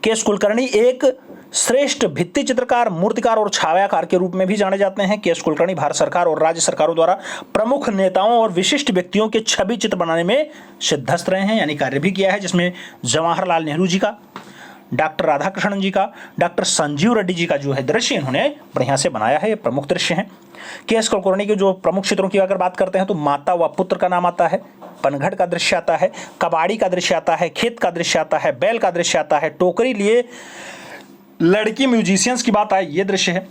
S3: के.एस. कुलकर्णी एक श्रेष्ठ भित्ति चित्रकार, मूर्तिकार और छायाकार के रूप में भी जाने जाते हैं। के.एस. कुलकर्णी भारत सरकार और राज्य सरकारों द्वारा प्रमुख नेताओं और विशिष्ट व्यक्तियों के छवि चित्र बनाने में सिद्धस्त रहे हैं, यानी कार्य भी किया है, जिसमें जवाहरलाल नेहरू जी का, डॉक्टर राधाकृष्णन जी का, डॉक्टर संजीव रेड्डी जी का जो है दृश्य इन्होंने बढ़िया से बनाया है, ये प्रमुख दृश्य हैं। के.एस. कुलकर्णी के जो प्रमुख चित्रों की अगर बात करते हैं तो माता व पुत्र का नाम आता है, पनघट का दृश्य आता है, कबाड़ी का दृश्य आता है, खेत का दृश्य आता है, बैल का दृश्य आता है, टोकरी लिए लड़की म्यूजिशियंस की बात आए, ये दृश्य है।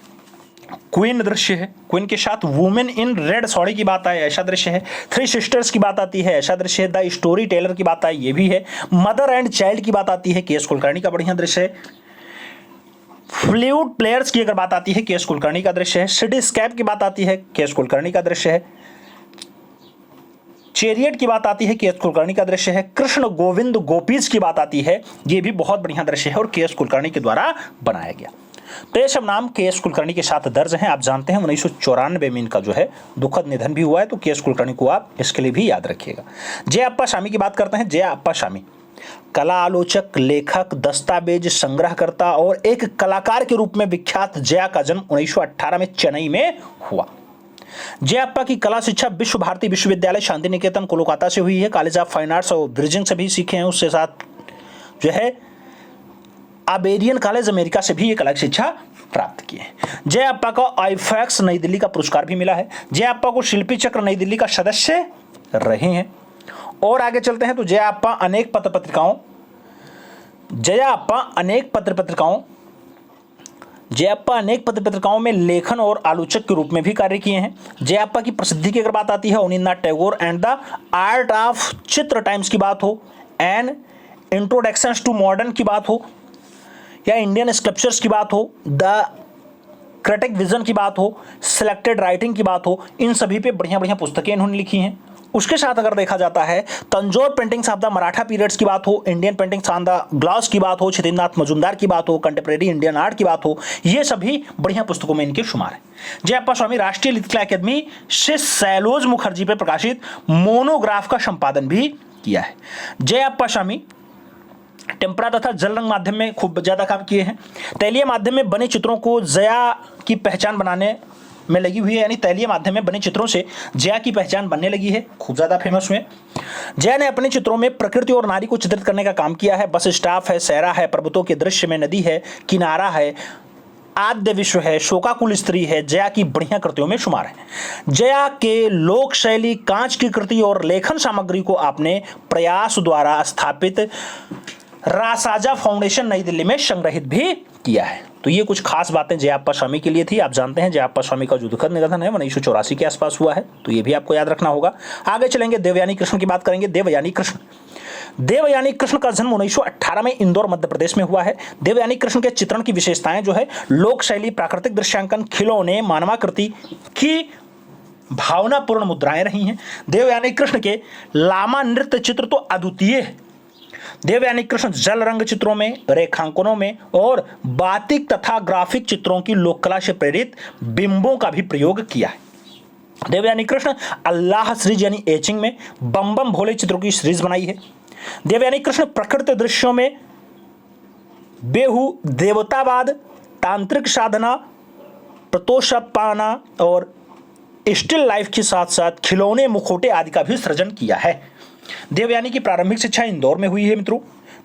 S3: क्वीन दृश्य है, क्वीन के साथ वुमेन इन रेड साड़ी की बात आए, ऐसा दृश्य है। थ्री सिस्टर्स की बात आती है, ऐसा दृश्य है। द स्टोरी टेलर की बात आए, ये भी है। मदर एंड चाइल्ड की बात आती है, के.एस. कुलकर्णी का बढ़िया दृश्य है। फ्लूट प्लेयर्स की अगर बात आती है, के.एस. कुलकर्णी का दृश्य है। सिटी स्कैप की बात आती है, के.एस. कुलकर्णी का दृश्य है। चेरियट की बात आती है, के.एस. कुलकर्णी का दृश्य है। कृष्ण गोविंद गोपीज की बात आती है, ये भी बहुत बढ़िया दृश्य है और के.एस. कुलकर्णी के द्वारा बनाया गया। तो ये सब नाम के.एस. कुलकर्णी के साथ दर्ज हैं। आप जानते हैं 1994 में इनका जो है दुखद निधन भी हुआ है, तो के.एस. कुलकर्णी को आप इसके लिए भी याद रखिएगा। जयाप्पा स्वामी की बात करते हैं। जयाप्पा स्वामी कला आलोचक, लेखक, दस्तावेज संग्रहकर्ता और एक कलाकार के रूप में विख्यात जया का जन्म 1918 में चेन्नई में हुआ। जयाप्पा की कला शिक्षा विश्व भारती विश्वविद्यालय शांति निकेतन कोलकाता से हुई है। कॉलेज ऑफ फाइन आर्ट्स और ब्रिजिंग से भी सीखे हैं। उसके साथ जो है अबेरियन कॉलेज अमेरिका से भी ये कला शिक्षा प्राप्त की है। जयाप्पा को आईफैक्स नई दिल्ली का पुरस्कार भी मिला है। जयाप्पा को शिल्पी चक्र नई दिल्ली का सदस्य रहे हैं। और आगे चलते हैं तो जयाप्पा अनेक पत्र पत्रिकाओं जयप्पा अनेक पत्र पत्रिकाओं में लेखन और आलोचक के रूप में भी कार्य किए हैं। जयप्पा की प्रसिद्धि की अगर बात आती है, Abanindranath Tagore and the art of चित्र टाइम्स की बात हो, एन इंट्रोडक्शन टू मॉडर्न की बात हो, या इंडियन स्कल्पचर्स की बात हो, द क्रिटिक विजन की बात हो, सिलेक्टेड राइटिंग की बात हो, इन सभी पे बढ़िया बढ़िया पुस्तकें इन्होंने लिखी हैं। उसके साथ अगर देखा जाता है Tanjore paintings of the Maratha periods की बात हो, Indian paintings on the glass की बात हो, छितेंद्रनाथ मजुमदार की बात हो, कंटेम्प्रेरी इंडियन आर्ट की बात हो, ये सभी बढ़िया पुस्तकों में इनके शुमार है। जयप्पा स्वामी राष्ट्रीय लिखकला अकादमी से सैलोज मुखर्जी पर प्रकाशित मोनोग्राफ का संपादन भी किया है। जयप्पा स्वामी टेम्परा तथा जल रंग माध्यम में खूब ज्यादा काम किए हैं। तैलीय माध्यम में बने चित्रों को जया की पहचान बनाने में लगी हुई है, यानी तैलीय माध्यम में बने चित्रों से जया की पहचान बनने लगी है, खूब ज्यादा फेमस हुए। जया ने अपने चित्रों में प्रकृति और नारी को चित्रित करने का काम किया है। बस स्टॉप है, सहरा है, पर्वतों के दृश्य में नदी है, किनारा है, आद्य विश्व है, शोकाकुल स्त्री है, जया की बढ़िया कृतियों में शुमार है। जया के लोक शैली, कांच की कृति और लेखन सामग्री को आपने प्रयास द्वारा स्थापित रासाजा फाउंडेशन नई दिल्ली में संग्रहित भी किया है। तो ये कुछ खास बातें जयप्पा स्वामी के लिए थी। आप जानते हैं जयप्पा स्वामी का जो दुखद निधन है 1984 के आसपास हुआ है, तो ये भी आपको याद रखना होगा। आगे चलेंगे, देवयानी कृष्ण की बात करेंगे। देवयानी कृष्ण का जन्म 1918 में इंदौर मध्य प्रदेश में हुआ है। देवयानी कृष्ण के चित्रण की विशेषताएं जो है लोक शैली, प्राकृतिक दृश्यांकन, खिलौने, मानवाकृति की भावनापूर्ण मुद्राएं रही हैं। देवयानी कृष्ण के लामा नृत्य चित्र तो अद्वितीय है। देवयानी कृष्ण जल रंग चित्रों में, रेखांकनों में और बातिक तथा ग्राफिक चित्रों की लोककला से प्रेरित बिंबों का भी प्रयोग किया है। देवयानी कृष्ण अल्लाह सीरीज यानी एचिंग में बम बम भोले चित्रों की सीरीज बनाई है। देवयानी कृष्ण प्रकृति दृश्यों में बेहू, देवतावाद, तांत्रिक साधना, प्रतोषपाना और स्टिल लाइफ के साथ साथ खिलौने, मुखौटे आदि का भी सृजन किया है। देवयानी की प्रारंभिक शिक्षा इंदौर में हुई है मित्रों।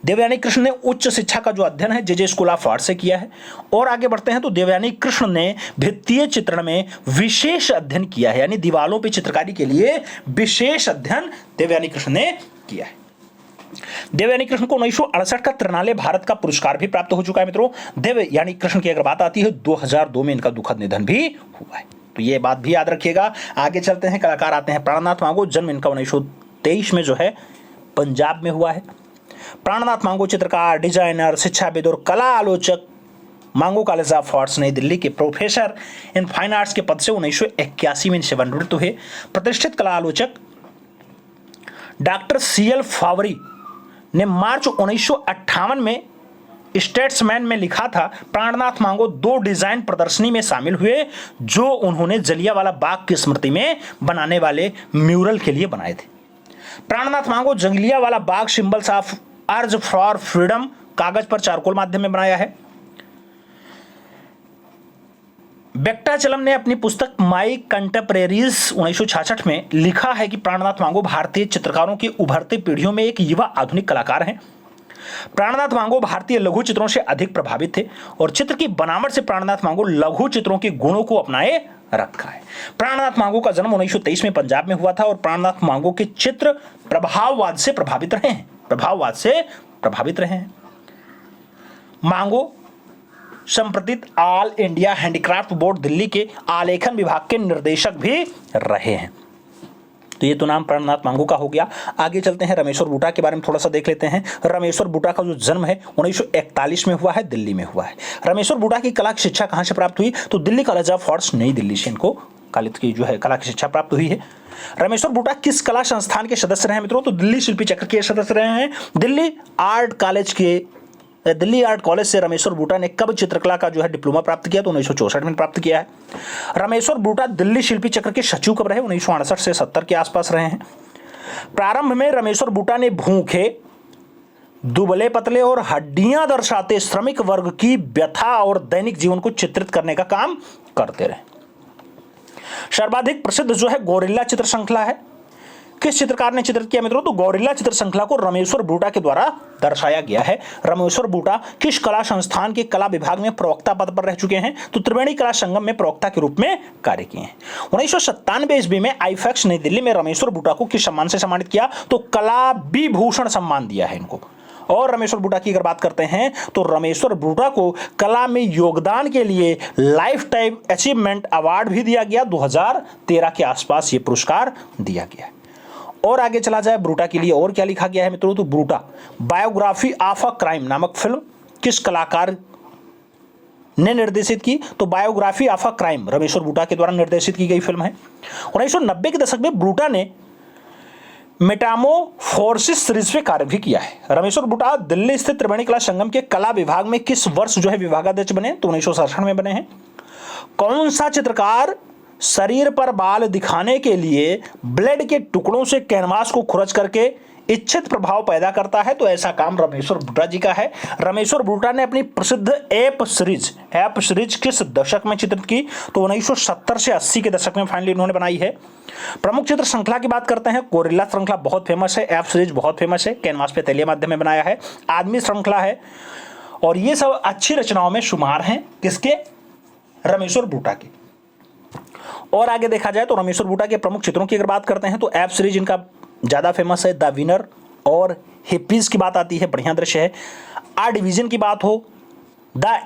S3: देवयानी कृष्ण ने उच्च शिक्षा का जो अध्ययन है जे स्कूल ऑफ आर्ट से किया है। और आगे बढ़ते हैं तो देवयानी कृष्ण ने भित्तीय चित्रण में विशेष अध्ययन किया है, यानी दीवालों पर चित्रकारी के लिए विशेष अध्ययन देवयानी कृष्ण ने किया है। देवयानी कृष्ण को 1968 का त्रिनाले भारत का पुरस्कार भी प्राप्त हो चुका है मित्रों। देवयानी कृष्ण की अगर बात आती है 2002 में इनका दुखद निधन भी हुआ है, तो ये बात भी याद रखिएगा। आगे चलते हैं, कलाकार आते हैं प्राणनाथ मांगो। जन्म इनका 1923 में जो है पंजाब में हुआ है। प्राणनाथ मांगो चित्रकार, डिजाइनर, शिक्षाविद और कला आलोचक, मांगो कॉलेज ऑफ आर्ट्स नई दिल्ली के प्रोफेसर इन फाइन आर्ट्स के पद से 1981 में सेवानिवृत्त हुए। प्रतिष्ठित कला आलोचक डॉक्टर CL फावरी ने मार्च 1958 में स्टेट्समैन में लिखा था, प्राणनाथ मांगो 2 डिजाइन प्रदर्शनी में शामिल हुए जो उन्होंने जलियांवाला बाग की स्मृति में बनाने वाले म्यूरल के लिए बनाए थे। Prannath Mago Jallianwala Bagh symbols of urge for freedom कागज पर चारकोल माध्यम में बनाया है। वेंकटाचलम ने अपनी पुस्तक माई कंटेम्परेरीज 1966 में लिखा है कि प्राणनाथ मांगो भारतीय चित्रकारों की उभरती पीढ़ियों में एक युवा आधुनिक कलाकार हैं। प्राणनाथ मांगो भारतीय लघु चित्रों से अधिक प्रभावित थे और चित्र की बनावट से प्राणनाथ मांगो लघु चित्रों के गुणों को अपनाए रखा है। प्राणनाथ मांगो का जन्म 1923 में पंजाब में हुआ था और प्राणनाथ मांगो के चित्र प्रभाववाद से प्रभावित रहे हैं। मांगो संप्रति all India handicraft board Delhi के आलेखन विभाग के निर्देशक भी रहे हैं। तो ये तो नाम प्राणनाथ मांगो का हो गया। आगे चलते हैं, रामेश्वर बूटा के बारे में थोड़ा सा देख लेते हैं। रामेश्वर बूटा का जो जन्म है 1941 में हुआ है, दिल्ली में हुआ है। रामेश्वर बूटा की कला की शिक्षा कहाँ से प्राप्त हुई? तो दिल्ली कॉलेज ऑफ आर्ट्स नई दिल्ली से इनको कला की शिक्षा प्राप्त हुई है। रामेश्वर बूटा किस कला संस्थान के सदस्य रहे हैं मित्रों? तो दिल्ली शिल्पी चक्र के सदस्य रहे हैं। दिल्ली आर्ट कॉलेज से रामेश्वर बूटा ने कब चित्रकला का जो है डिप्लोमा प्राप्त किया? तो 1964 में प्राप्त किया है। रामेश्वर बूटा दिल्ली शिल्पी चक्र के सचिव कब रहे? 1968 से 70 के आसपास रहे हैं। प्रारंभ में रामेश्वर बूटा ने भूखे, दुबले पतले और हड्डियां दर्शाते श्रमिक वर्ग की व्यथा और दैनिक जीवन को चित्रित करने का काम करते रहे। सर्वाधिक प्रसिद्ध जो है गोरिल्ला चित्र श्रृंखला है। किस चित्रकार ने चित्रित किया मित्रों? तो गोरिल्ला चित्र श्रृंखला को रामेश्वर बूटा के द्वारा दर्शाया गया है। रामेश्वर बूटा किस कला संस्थान के कला विभाग में प्रवक्ता पद पर रह चुके हैं? तो त्रिवेणी कला संगम में प्रवक्ता के रूप में कार्य किए हैं। 1997 ईस्वी में आईफैक्स नई दिल्ली में रामेश्वर बूटा को किस सम्मान से सम्मानित किया? तो कला विभूषण सम्मान दिया है इनको। और रामेश्वर बूटा की अगर बात करते हैं तो रामेश्वर बूटा को कला में योगदान के लिए लाइफ टाइम अचीवमेंट अवार्ड भी दिया गया। 2013 के आसपास ये पुरस्कार दिया गया है। और आगे चला जाए ब्रूटा के लिए और क्या लिखा गया है मित्रों, तो Broota biography of a crime नामक फिल्म किस कलाकार ने निर्देशित की, तो biography of a crime Rameshwar Broota के द्वारा निर्देशित की गई फिल्म है। 1990 के दशक में ब्रूटा ने मेटामोफोर्सिस सीरीज पे कार्य भी किया है। रामेश्वर बूटा दिल्ली स्थित त्रिवेणी कला संगम के कला विभाग में किस वर्ष जो है विभागाध्यक्ष बने, तो 1967 में बने हैं। कौन सा चित्रकार शरीर पर बाल दिखाने के लिए ब्लेड के टुकड़ों से कैनवास को खुरच करके इच्छित प्रभाव पैदा करता है, तो ऐसा काम रामेश्वर बूटा जी का है। रामेश्वर बूटा ने अपनी प्रसिद्ध एप सीरीज किस दशक में चित्रित की, तो 1970 से 80 के दशक में फाइनली इन्होंने बनाई है। प्रमुख चित्र श्रृंखला की बात करते हैं, गोरिल्ला श्रृंखला बहुत फेमस है, एप सीरीज बहुत फेमस है, कैनवास पे तैलीय माध्यम में बनाया है। आदमी श्रृंखला है, और ये सब अच्छी रचनाओं में शुमार हैं किसके, रामेश्वर बूटा के। और आगे देखा जाए तो रामेश्वर बूटा के प्रमुख चित्रों की अगर बात करते हैं तो एप सीरीज इनका ज़्यादा फेमस है। द विनर और हिप्पीज की बात आती है, बढ़िया दृश्य है। आ डिवीजन की बात हो, द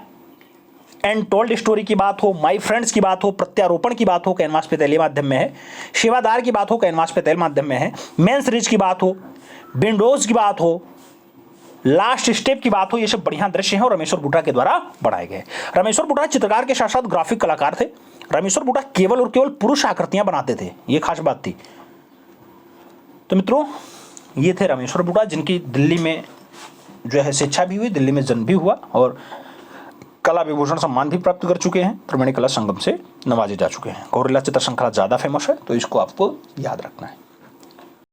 S3: एनटोल्ड स्टोरी की बात हो, माई फ्रेंड्स की बात हो, प्रत्यारोपण की बात हो, कैनवास पे तैलीय माध्यम में है। सेवादार की बात हो, कैनवास पे तैलीय माध्यम में है। मेन सीरीज की बात हो, विंडोज की बात हो, लास्ट स्टेप की बात हो, ये सब बढ़िया दृश्य हैं और रामेश्वर बूटा के द्वारा बनाए गए। रामेश्वर बूटा चित्रकार के साथ साथ ग्राफिक कलाकार थे। रामेश्वर बूटा केवल और केवल पुरुष आकृतियां बनाते थे, ये खास बात थी। तो मित्रों, ये थे रामेश्वर बूटा जिनकी दिल्ली में जो है शिक्षा भी हुई, दिल्ली में जन्म भी हुआ और कला विभूषण सम्मान भी प्राप्त कर चुके हैं। त्रिवेणी कला संगम से नवाजे जा चुके हैं। गोरिल्ला चित्र श्रृंखला ज़्यादा फेमस है, तो इसको आपको याद रखना है।